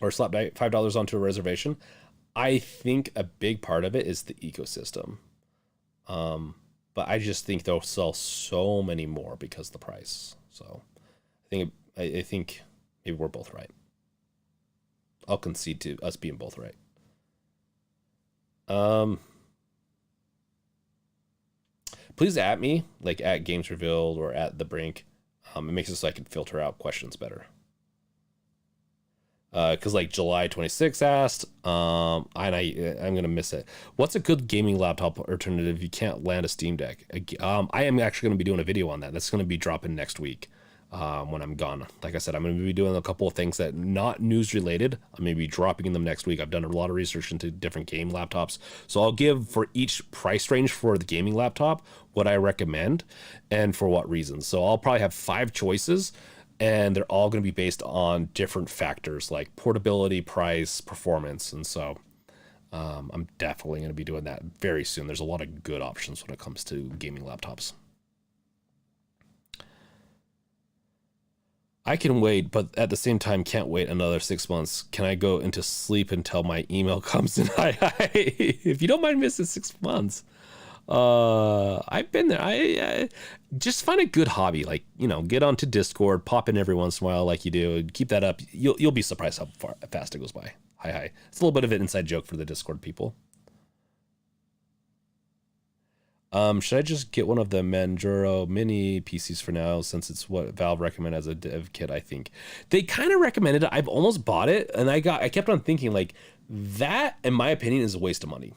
or slap $5 onto a reservation. I think a big part of it is the ecosystem. But I just think they'll sell so many more because of the price. So I think maybe we're both right. I'll concede to us being both right. Please at me, like at Games Revealed or at The Brink. It makes it so I can filter out questions better. Because like July 26 asked, and I'm gonna miss it. What's a good gaming laptop alternative if you can't land a Steam Deck? I am actually gonna be doing a video on that. That's gonna be dropping next week. When I'm gone. Like I said, I'm going to be doing a couple of things that not news related. I'm going to be dropping them next week. I've done a lot of research into different game laptops. So I'll give for each price range for the gaming laptop what I recommend and for what reasons. So I'll probably have 5 choices and they're all going to be based on different factors like portability, price, performance. And so I'm definitely going to be doing that very soon. There's a lot of good options when it comes to gaming laptops. I can wait, but at the same time, can't wait another 6 months. Can I go into sleep until my email comes in? If you don't mind missing 6 months, I've been there. I just find a good hobby, like, get onto Discord, pop in every once in a while, like you do. Keep that up. You'll be surprised how fast it goes by. Hi. It's a little bit of an inside joke for the Discord people. Should I just get one of the Manjaro mini PCs for now, since it's what Valve recommend as a dev kit? I think they kind of recommended it. I've almost bought it, and I kept on thinking like that, in my opinion, is a waste of money.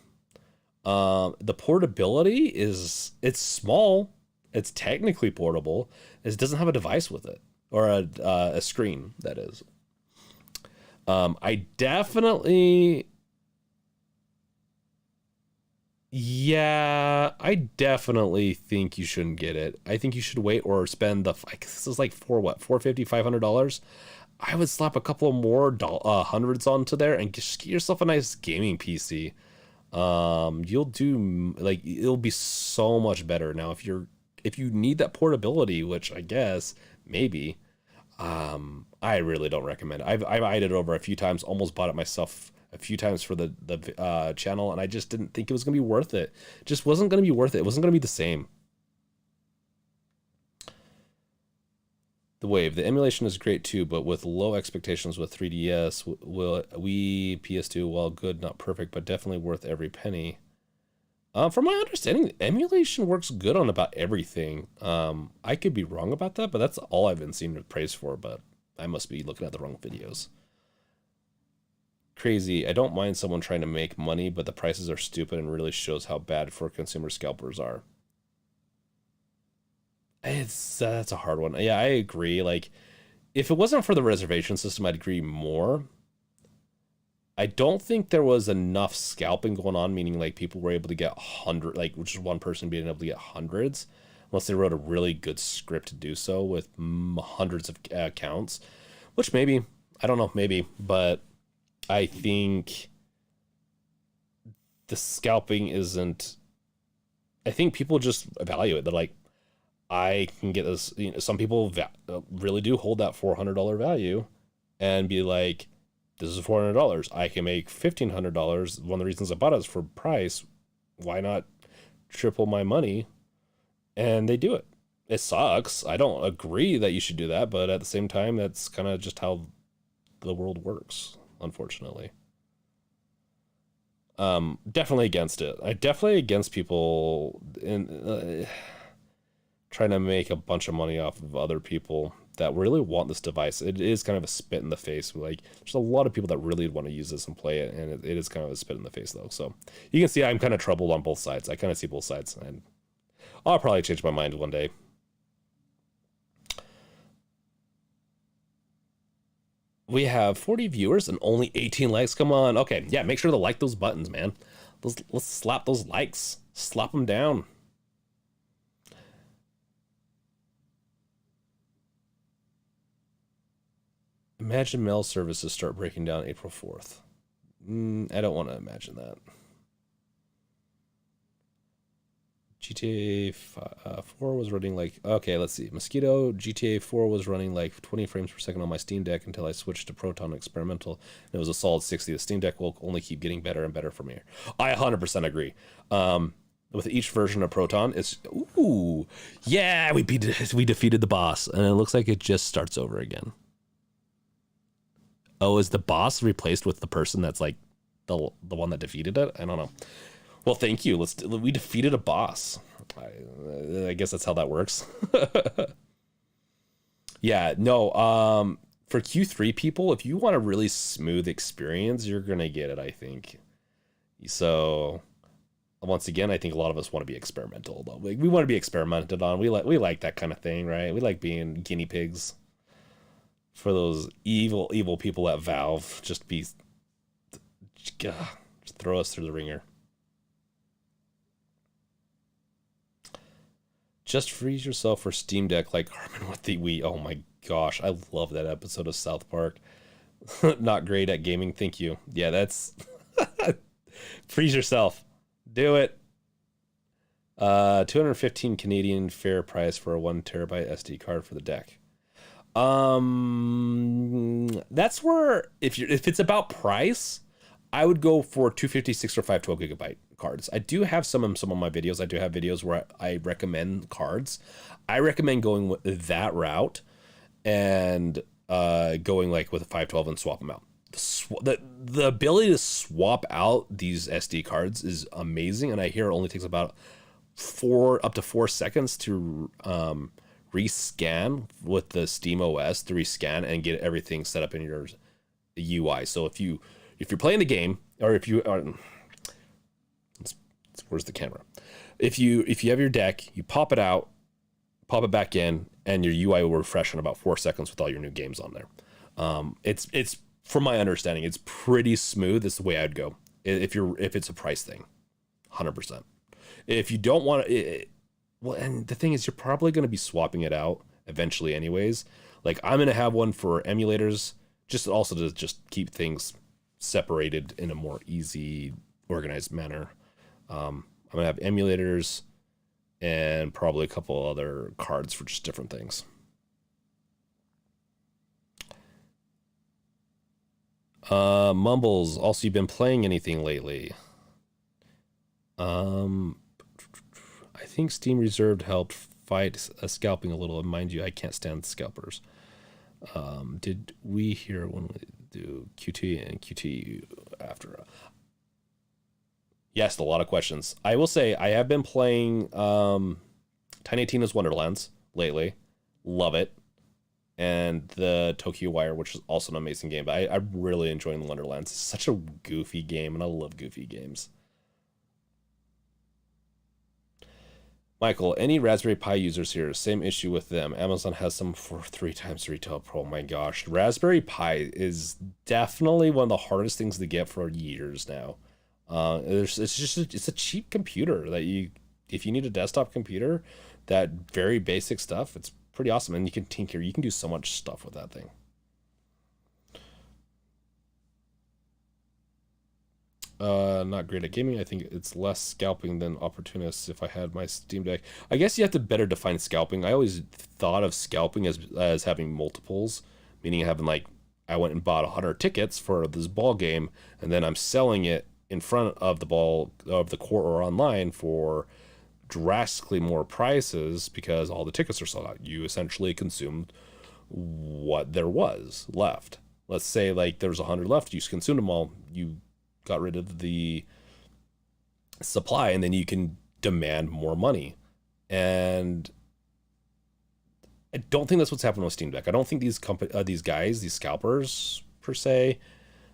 The portability it's small. It's technically portable. It doesn't have a device with it or a screen, that is. I definitely think you shouldn't get it. I think you should wait or spend this is like $450, $500. I would slap a couple of more hundreds onto there and just get yourself a nice gaming PC. You'll do, like, it'll be so much better. Now, if you need that portability, which I guess maybe, I really don't recommend it. I've eyed it over a few times, almost bought it myself a few times for the channel, and I just didn't think it was gonna be worth it. Just wasn't gonna be worth it. It wasn't gonna be the same. The Wave, the emulation is great too, but with low expectations with 3DS, Wii, PS2, while good, not perfect, but definitely worth every penny. From my understanding, emulation works good on about everything. I could be wrong about that, but that's all I've been seeing praise for, but I must be looking at the wrong videos. Crazy. I don't mind someone trying to make money, but the prices are stupid and really shows how bad for consumer scalpers are. It's that's a hard one. Yeah, I agree. Like, if it wasn't for the reservation system, I'd agree more. I don't think there was enough scalping going on, meaning like people were able to get just one person being able to get hundreds, unless they wrote a really good script to do so with hundreds of accounts, which maybe, I don't know, maybe, but I think the scalping isn't, I think people just evaluate. They're like, I can get this, some people really do hold that $400 value and be like, this is $400. I can make $1,500. One of the reasons I bought it is for price. Why not triple my money? And they do it. It sucks. I don't agree that you should do that, but at the same time, that's kind of just how the world works, unfortunately. Definitely against it. I definitely against people in trying to make a bunch of money off of other people that really want this device. It is kind of a spit in the face. Like, there's a lot of people that really want to use this and play it, and it is kind of a spit in the face, though. So you can see I'm kind of troubled on both sides. I kind of see both sides, and I'll probably change my mind one day. We have 40 viewers and only 18 likes. Come on. Okay, yeah, make sure to like those buttons, man. Let's slap those likes. Slap them down. Imagine mail services start breaking down April 4th. I don't want to imagine that. GTA 4 was running like, okay, let's see. Mosquito, GTA 4 was running like 20 frames per second on my Steam Deck until I switched to Proton Experimental. And it was a solid 60. The Steam Deck will only keep getting better and better from here. I 100% agree. With each version of Proton, it's, ooh, yeah, we defeated the boss. And it looks like it just starts over again. Oh, is the boss replaced with the person that's like the one that defeated it? I don't know. Well, thank you. We defeated a boss. I guess that's how that works. Yeah, no. For Q3 people, if you want a really smooth experience, you're gonna get it, I think. So, once again, I think a lot of us want to be experimental. Though. We want to be experimented on. We like that kind of thing, right? We like being guinea pigs for those evil people at Valve. Just throw us through the ringer. Just freeze yourself for Steam Deck like Carmen with the Wii. Oh my gosh, I love that episode of South Park. Not great at gaming, thank you. Yeah, that's freeze yourself. Do it. 215 Canadian fair price for a 1 terabyte SD card for the deck. That's where if it's about price, I would go for 256 or 512 gigabyte cards. I do have some of my videos. I do have videos where I recommend cards. I recommend going with that route and going like with a 512 and swap them out. The ability to swap out these SD cards is amazing, and I hear it only takes about up to 4 seconds to rescan with the Steam OS to rescan and get everything set up in your UI. So if you're playing the game, or if you are, where's the camera? If you have your deck, you pop it out, pop it back in, and your UI will refresh in about 4 seconds with all your new games on there. It's from my understanding, it's pretty smooth. It's the way I'd go if it's a price thing, 100%. If you don't want it, well, and the thing is, you're probably going to be swapping it out eventually, anyways. Like I'm going to have one for emulators, just also to just keep things separated in a more easy, organized manner. I'm gonna have emulators and probably a couple other cards for just different things. Mumbles, also, you've been playing anything lately? I think Steam Reserved helped fight scalping a little, and mind you, I can't stand scalpers. Did we hear when we do QT and QT after? Yes, a lot of questions. I will say I have been playing Tiny Tina's Wonderlands lately. Love it. And the Tokyo Wire, which is also an amazing game. But I'm really enjoying the Wonderlands. It's such a goofy game, and I love goofy games. Michael, any Raspberry Pi users here? Same issue with them. Amazon has some for 3 times retail. Oh my gosh. Raspberry Pi is definitely one of the hardest things to get for years now. It's a cheap computer that if you need a desktop computer, that very basic stuff, it's pretty awesome. And you can tinker. You can do so much stuff with that thing. Not great at gaming. I think it's less scalping than opportunists if I had my Steam Deck. I guess you have to better define scalping. I always thought of scalping as having multiples, meaning having like, I went and bought 100 tickets for this ball game, and then I'm selling it in front of the court or online for drastically more prices because all the tickets are sold out. You essentially consumed what there was left. Let's say like there's 100 left, you consumed them all, you got rid of the supply, and then you can demand more money. And I don't think that's what's happening with Steam Deck. I don't think these guys, these scalpers per se,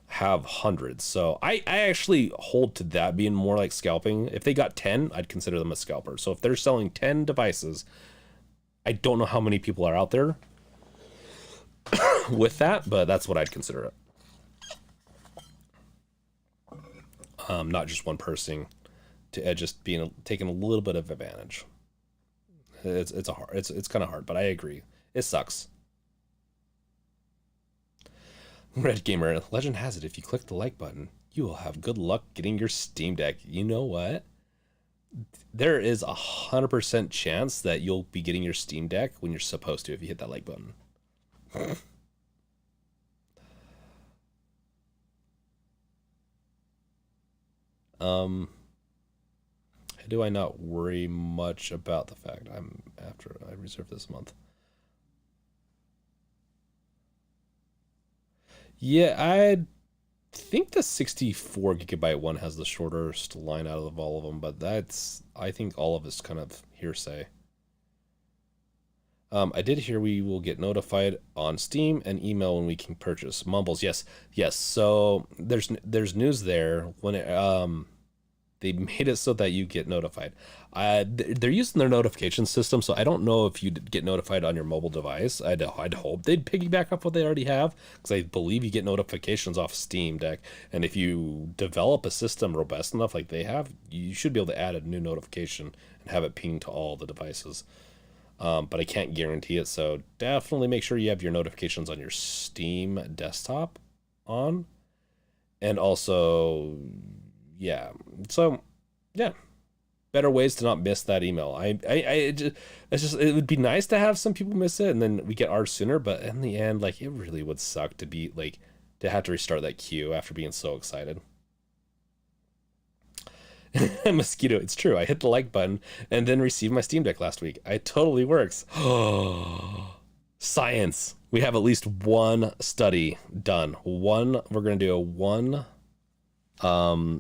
have hundreds. So I actually hold to that being more like scalping. If they got 10, I'd consider them a scalper. So if they're selling 10 devices, I don't know how many people are out there with that, but that's what I'd consider it. Not just one person to just taking a little bit of advantage. It's kind of hard, but I agree. It sucks. Red Gamer, legend has it, if you click the like button, you will have good luck getting your Steam Deck. You know what? There is 100% chance that you'll be getting your Steam Deck when you're supposed to if you hit that like button. Do I not worry much about the fact I reserved this month? Yeah, I think the 64 gigabyte one has the shortest line out of all of them, but I think all of it's kind of hearsay. I did hear we will get notified on Steam and email when we can purchase. Mumbles, yes. So there's news there when they made it so that you get notified. They're using their notification system, so I don't know if you get notified on your mobile device. I'd hope they'd piggyback off what they already have, because I believe you get notifications off Steam Deck, and if you develop a system robust enough like they have, you should be able to add a new notification and have it ping to all the devices. But I can't guarantee it, so definitely make sure you have your notifications on your Steam desktop on. And also, yeah. So, yeah. Better ways to not miss that email. It would be nice to have some people miss it, and then we get ours sooner, but in the end, like, it really would suck to be, like, to have to restart that queue after being so excited. Mosquito, it's true. I hit the like button and then received my Steam Deck last week. It totally works. Science. We have at least one study done. We're going to do one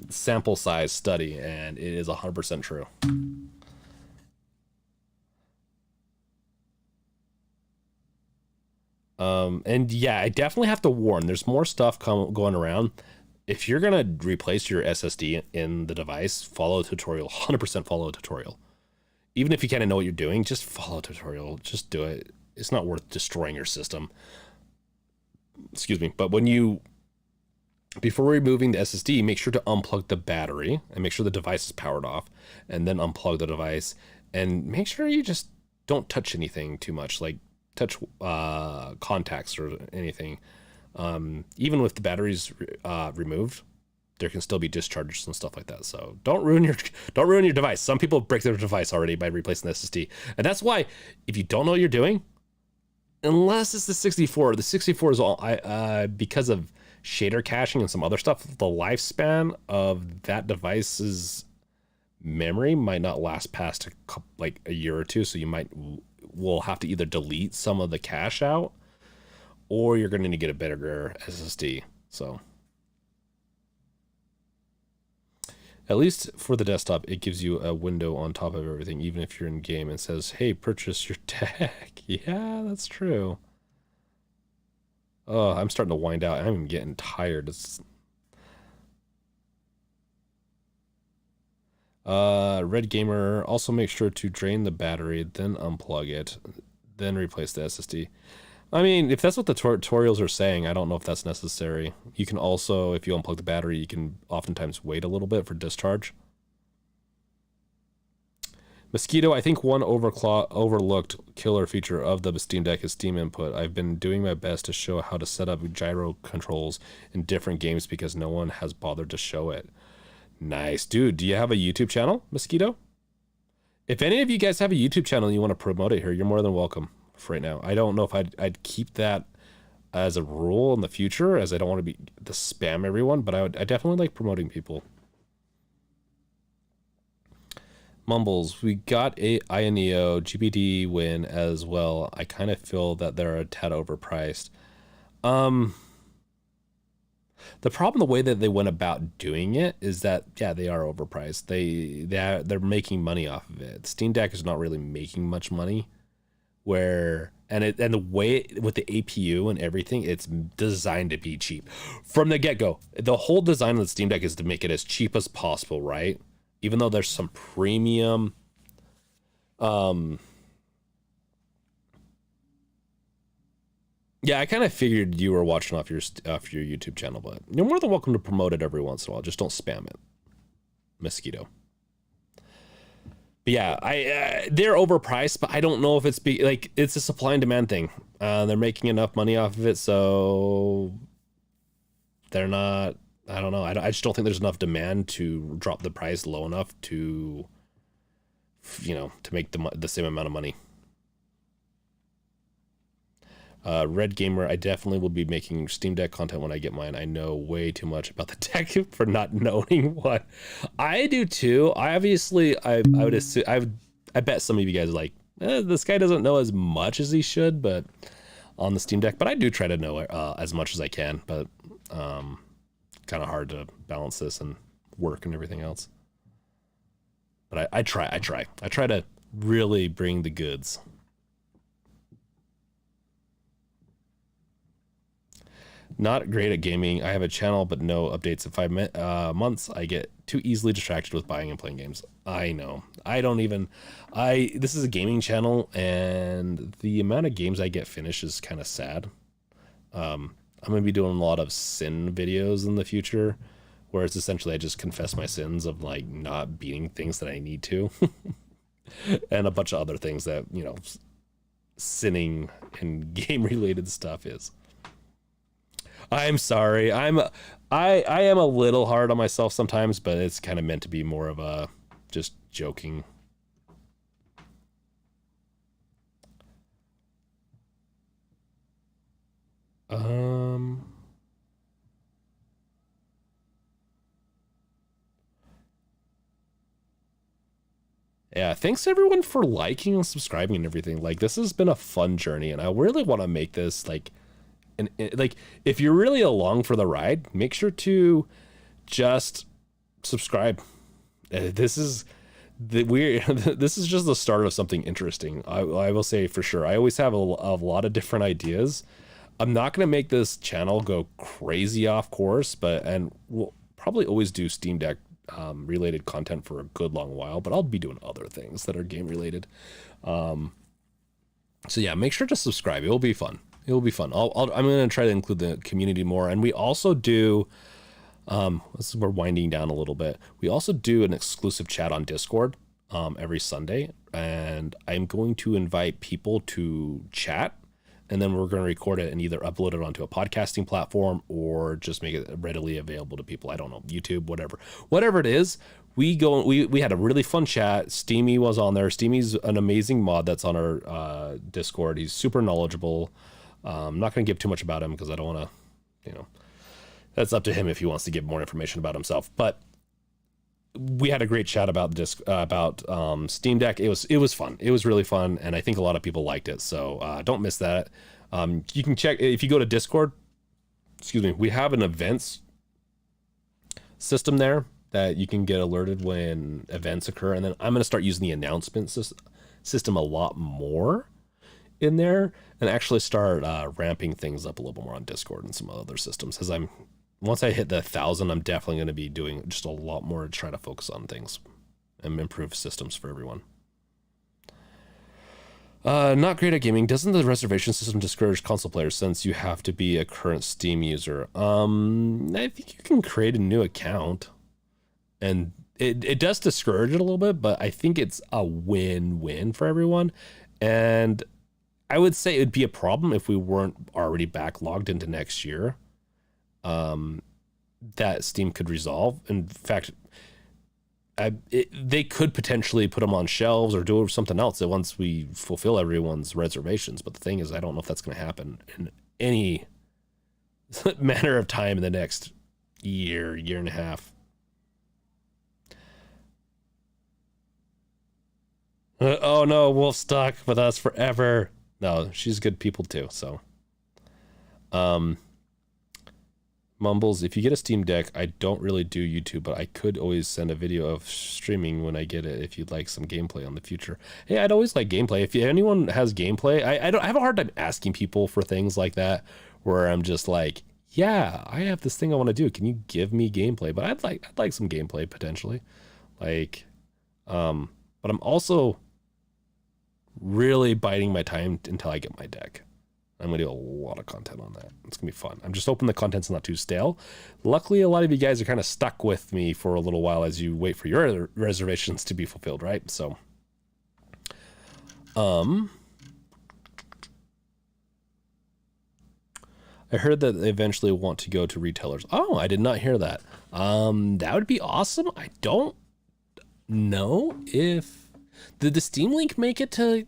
sample size study, and it is 100% true. And yeah, I definitely have to warn, there's more stuff going around. If you're going to replace your SSD in the device, follow a tutorial. 100% follow a tutorial. Even if you kind of know what you're doing, just follow a tutorial. Just do it. It's not worth destroying your system. Excuse me. But before removing the SSD, make sure to unplug the battery and make sure the device is powered off, and then unplug the device, and make sure you just don't touch anything too much, like touch contacts or anything. Even with the batteries removed, there can still be discharges and stuff like that. So don't ruin your device. Some people break their device already by replacing the SSD, and that's why if you don't know what you're doing, unless it's the 64 is all because of shader caching and some other stuff, the lifespan of that device's memory might not last past a year or two. So you will have to either delete some of the cache out, or you're going to need to get a better SSD. So at least for the desktop, it gives you a window on top of everything, even if you're in game, and says, hey, purchase your deck. Yeah, that's true. Oh, I'm starting to wind out. I'm getting tired. Red Gamer, also make sure to drain the battery, then unplug it, then replace the SSD. I mean, if that's what the tutorials are saying, I don't know if that's necessary. You can also, if you unplug the battery, you can oftentimes wait a little bit for discharge. Mosquito, I think one overlooked killer feature of the Steam Deck is Steam input. I've been doing my best to show how to set up gyro controls in different games because no one has bothered to show it. Nice. Dude, do you have a YouTube channel, Mosquito? If any of you guys have a YouTube channel and you want to promote it here, you're more than welcome for right now. I don't know if I'd keep that as a rule in the future, as I don't want to be the spam everyone, but I definitely like promoting people. Mumbles, we got a Ioneo GPD win as well. I kind of feel that they're a tad overpriced. The problem, the way that they went about doing it is that, yeah, they are overpriced. They're making money off of it. Steam Deck is not really making much money. And the way with the APU and everything, it's designed to be cheap from the get-go. The whole design of the Steam Deck is to make it as cheap as possible, right? Even though there's some premium, yeah, I kind of figured you were watching off your YouTube channel, but you're more than welcome to promote it every once in a while. Just don't spam it, Mosquito. But yeah, they're overpriced, but I don't know if it's it's a supply and demand thing. They're making enough money off of it, so they're not. I don't know. I just don't think there's enough demand to drop the price low enough to, to make the same amount of money. Red Gamer, I definitely will be making Steam Deck content when I get mine. I know way too much about the tech for not knowing what. I do too. I would assume, I bet some of you guys are like, this guy doesn't know as much as he should, but on the Steam Deck. But I do try to know as much as I can. But kind of hard to balance this and work and everything else. But I try to really bring the goods. Not great at gaming. I have a channel, but no updates in 5 months. I get too easily distracted with buying and playing games. I know. This is a gaming channel, and the amount of games I get finished is kind of sad. I'm going to be doing a lot of sin videos in the future, where it's essentially I just confess my sins of like not beating things that I need to, and a bunch of other things that, sinning and game related stuff is. I'm sorry. I am a little hard on myself sometimes, but it's kind of meant to be more of a just joking. Yeah, thanks everyone for liking and subscribing and everything. Like, this has been a fun journey, and I really want to make this and if you're really along for the ride, make sure to just subscribe. This is just the start of something interesting. I will say for sure. I always have a lot of different ideas. I'm not going to make this channel go crazy off course, and we'll probably always do Steam Deck related content for a good long while, but I'll be doing other things that are game related. So yeah, make sure to subscribe. It'll be fun. It'll be fun. I'm going to try to include the community more. And we also do, we're winding down a little bit. We also do an exclusive chat on Discord every Sunday. And I'm going to invite people to chat. And then we're going to record it and either upload it onto a podcasting platform or just make it readily available to people. I don't know, YouTube, whatever it is. We had a really fun chat. Steamy was on there. Steamy's an amazing mod that's on our Discord. He's super knowledgeable. I'm not going to give too much about him because I don't want to, that's up to him if he wants to give more information about himself. But we had a great chat about Steam Deck. It was fun. It was really fun, and I think a lot of people liked it. So don't miss that. You can check if you go to Discord. Excuse me. We have an events system there that you can get alerted when events occur, and then I'm going to start using the announcement system a lot more in there, and actually start ramping things up a little bit more on Discord and some other systems. As once I hit the 1,000, I'm definitely going to be doing just a lot more to try to focus on things and improve systems for everyone. Not great at gaming. Doesn't the reservation system discourage console players since you have to be a current Steam user? I think you can create a new account, and it does discourage it a little bit, but I think it's a win-win for everyone. And I would say it'd be a problem if we weren't already backlogged into next year. That Steam could resolve. In fact, they could potentially put them on shelves or do something else once we fulfill everyone's reservations. But the thing is, I don't know if that's going to happen in any manner of time in the next year and a half. Oh no, Wolf's stuck with us forever. No, she's good people too. So, Mumbles, if you get a Steam Deck, I don't really do YouTube, but I could always send a video of streaming when I get it if you'd like some gameplay on the future. Hey, I'd always like gameplay. If anyone has gameplay, I have a hard time asking people for things like that where I'm just like, yeah, I have this thing I want to do. Can you give me gameplay? But I'd like some gameplay potentially. Like, but I'm also really biding my time until I get my deck. I'm going to do a lot of content on that. It's going to be fun. I'm just hoping the content's not too stale. Luckily, a lot of you guys are kind of stuck with me for a little while as you wait for your reservations to be fulfilled, right? So, I heard that they eventually want to go to retailers. Oh, I did not hear that. That would be awesome. I don't know if... Did the Steam Link make it to...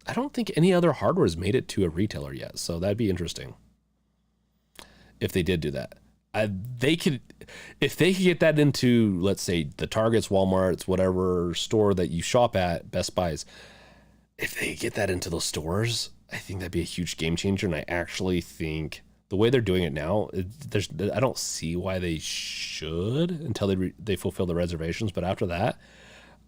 I don't think any other hardware has made it to a retailer yet, so that'd be interesting if they did do that. If they could get that into, let's say, the Targets, Walmarts, whatever store that you shop at, Best Buys, if they get that into those stores, I think that'd be a huge game changer. And I actually think the way they're doing it now, I don't see why they should until they fulfill the reservations. But after that,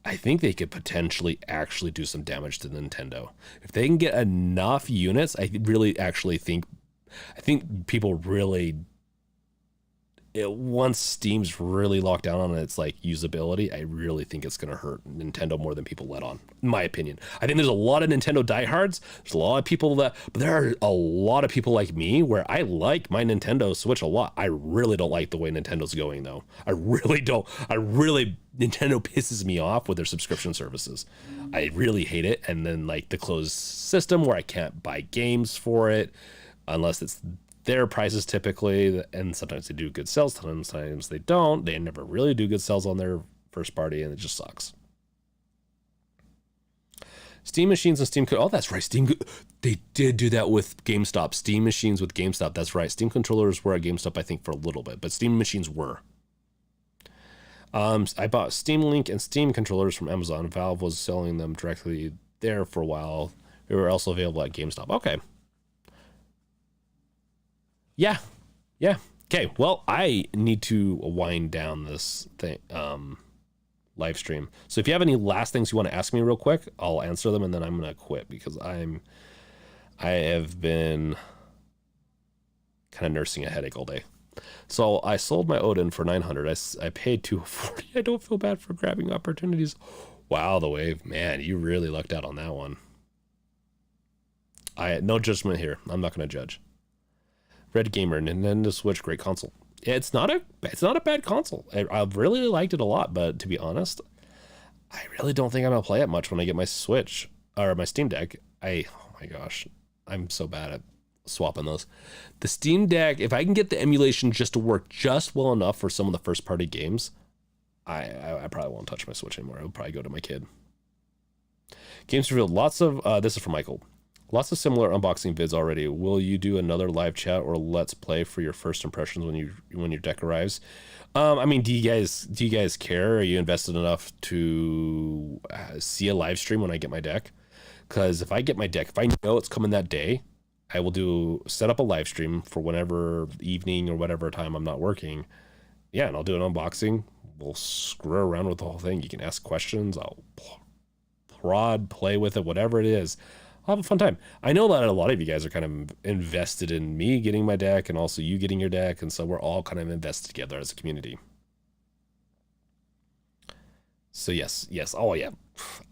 I think they could potentially actually do some damage to Nintendo. If they can get enough units, I really actually think people really, once Steam's really locked down on its like usability, I really think it's going to hurt Nintendo more than people let on, in my opinion. I think there's a lot of Nintendo diehards. There's a lot of people but there are a lot of people like me where I like my Nintendo Switch a lot. I really don't like the way Nintendo's going though. I really don't. Nintendo pisses me off with their subscription services. I really hate it. And then like the closed system where I can't buy games for it unless it's their prices typically, and sometimes they do good sales, sometimes they don't. They never really do good sales on their first party, and it just sucks. Steam machines and Steam... Oh, that's right. They did do that with GameStop. Steam machines with GameStop. That's right. Steam controllers were at GameStop, I think, for a little bit, but Steam machines were. I bought Steam Link and Steam controllers from Amazon. Valve was selling them directly there for a while. They were also available at GameStop. Okay. Yeah. Okay. Well, I need to wind down this thing, live stream. So if you have any last things you want to ask me real quick, I'll answer them and then I'm going to quit because I have been kind of nursing a headache all day. So I sold my Odin for 900. I paid 240. I don't feel bad for grabbing opportunities. Wow, the wave, man, you really lucked out on that one. No judgment here. I'm not going to judge. Red Gamer, Nintendo Switch, great console. Yeah, it's not a bad console. I really liked it a lot, but to be honest, I really don't think I'm gonna play it much when I get my Switch or my Steam Deck. Oh my gosh, I'm so bad at swapping those. The Steam Deck, if I can get the emulation just to work just well enough for some of the first party games, I probably won't touch my Switch anymore. I'll probably go to my kid. Games revealed lots of. This is from Michael. Lots of similar unboxing vids already. Will you do another live chat or let's play for your first impressions when your deck arrives? I mean, do you guys care? Are you invested enough to see a live stream when I get my deck? Because if I get my deck, if I know it's coming that day, I will set up a live stream for whenever evening or whatever time I'm not working. Yeah, and I'll do an unboxing. We'll screw around with the whole thing. You can ask questions. I'll prod, play with it, whatever it is. I'll have a fun time. I know that a lot of you guys are kind of invested in me getting my deck and also you getting your deck, and so we're all kind of invested together as a community. So yes. Oh yeah.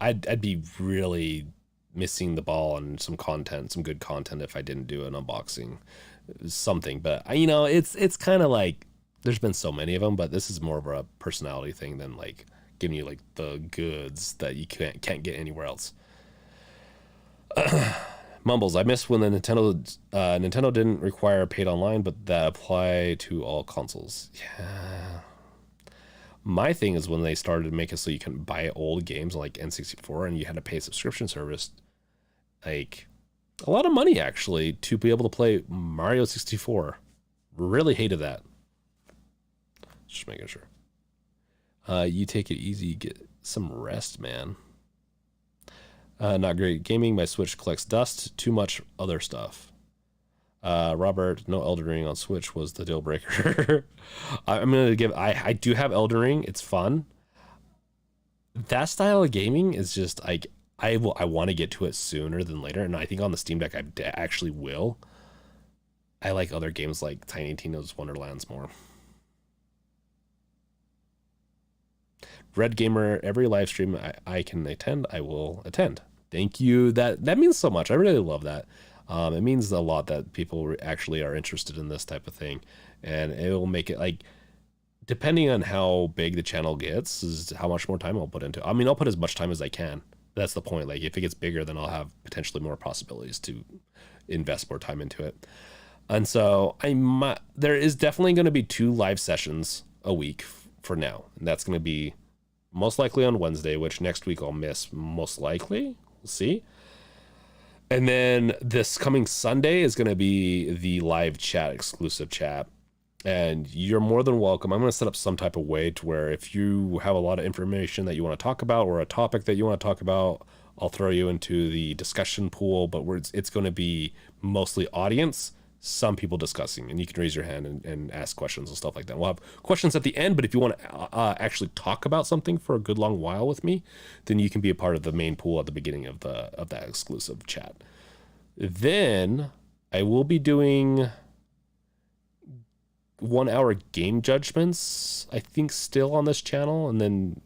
I'd be really missing the ball on some content, some good content if I didn't do an unboxing something. But you know, it's kind of like there's been so many of them, but this is more of a personality thing than like giving you like the goods that you can't get anywhere else. Mumbles, I miss when the Nintendo didn't require paid online, but that apply to all consoles. Yeah. My thing is when they started to make it so you can buy old games like N64 and you had to pay a subscription service, like a lot of money actually to be able to play Mario 64. Really hated that. Just making sure. You take it easy, get some rest, man. Not great. Gaming, my Switch collects dust, too much other stuff. Robert, no Elden Ring on Switch was the deal breaker. I'm gonna give, I do have Elden Ring, it's fun. That style of gaming is just like, I want to get to it sooner than later, and I think on the Steam Deck I actually will. I like other games like Tiny Tina's Wonderlands more. Red Gamer, every live stream I can attend, I will attend. Thank you. That means so much. I really love that. It means a lot that people actually are interested in this type of thing, and it will make it like, depending on how big the channel gets, is how much more time I'll put into it. I mean, I'll put as much time as I can. That's the point. Like, if it gets bigger, then I'll have potentially more possibilities to invest more time into it. And so there is definitely going to be 2 live sessions a week for now, and that's going to be most likely on Wednesday, which next week I'll miss most likely. We'll see. And then this coming Sunday is going to be the live chat, exclusive chat. And you're more than welcome. I'm going to set up some type of way to where if you have a lot of information that you want to talk about or a topic that you want to talk about, I'll throw you into the discussion pool, but it's going to be mostly audience, some people discussing, and you can raise your hand and ask questions and stuff like that. We'll have questions at the end, but if you want to actually talk about something for a good long while with me, then you can be a part of the main pool at the beginning of that exclusive chat. Then I will be doing 1 hour game judgments, I think, still on this channel, and then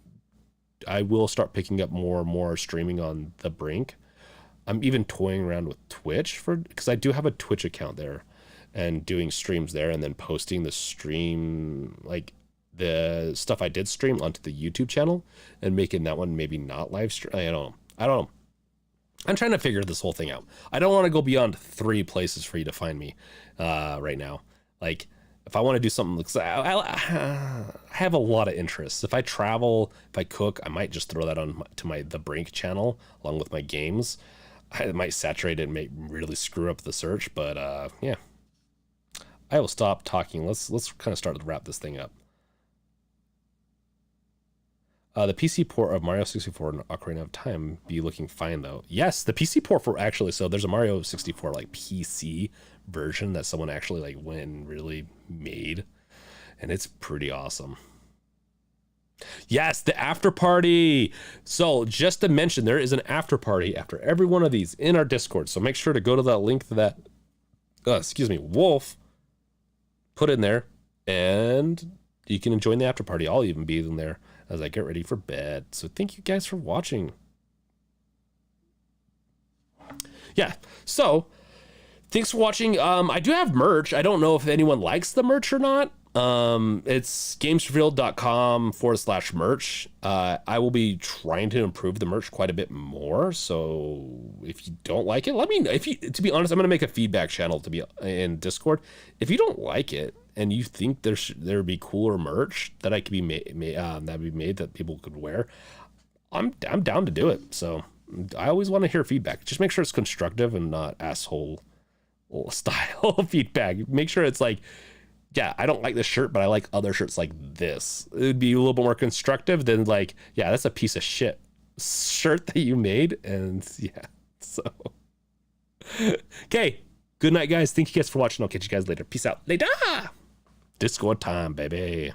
I will start picking up more and more streaming on the Brink. I'm even toying around with Twitch because I do have a Twitch account there and doing streams there and then posting the stream, like the stuff I did stream onto the YouTube channel and making that one maybe not live stream. I don't know. I'm trying to figure this whole thing out. I don't want to go beyond 3 places for you to find me right now. Like, if I want to do something, I have a lot of interests. If I travel, if I cook, I might just throw that on to the Brink channel along with my games. I might saturate it and may really screw up the search, but yeah. I will stop talking. Let's kind of start to wrap this thing up. The PC port of Mario 64 and Ocarina of Time be looking fine though. Yes, the PC port for actually, so there's a Mario 64 like PC version that someone actually like went and really made, and it's pretty awesome. Yes, the after party. So just to mention, there is an after party after every one of these in our Discord. So make sure to go to that link that, Wolf put in there, and you can join the after party. I'll even be in there as I get ready for bed. So thank you guys for watching. Yeah, so thanks for watching. I do have merch. I don't know if anyone likes the merch or not. It's gamesrevealed.com/merch. I will be trying to improve the merch quite a bit more. So if you don't like it, let me know. To be honest, I'm going to make a feedback channel to be in Discord. If you don't like it and you think there would be cooler merch that I could be made that people could wear, I'm down to do it. So I always want to hear feedback. Just make sure it's constructive and not asshole style feedback. Make sure it's like, yeah, I don't like this shirt, but I like other shirts like this. It would be a little bit more constructive than like, yeah, that's a piece of shit shirt that you made. And yeah, so. Okay, good night, guys. Thank you guys for watching. I'll catch you guys later. Peace out. Later. Discord time, baby.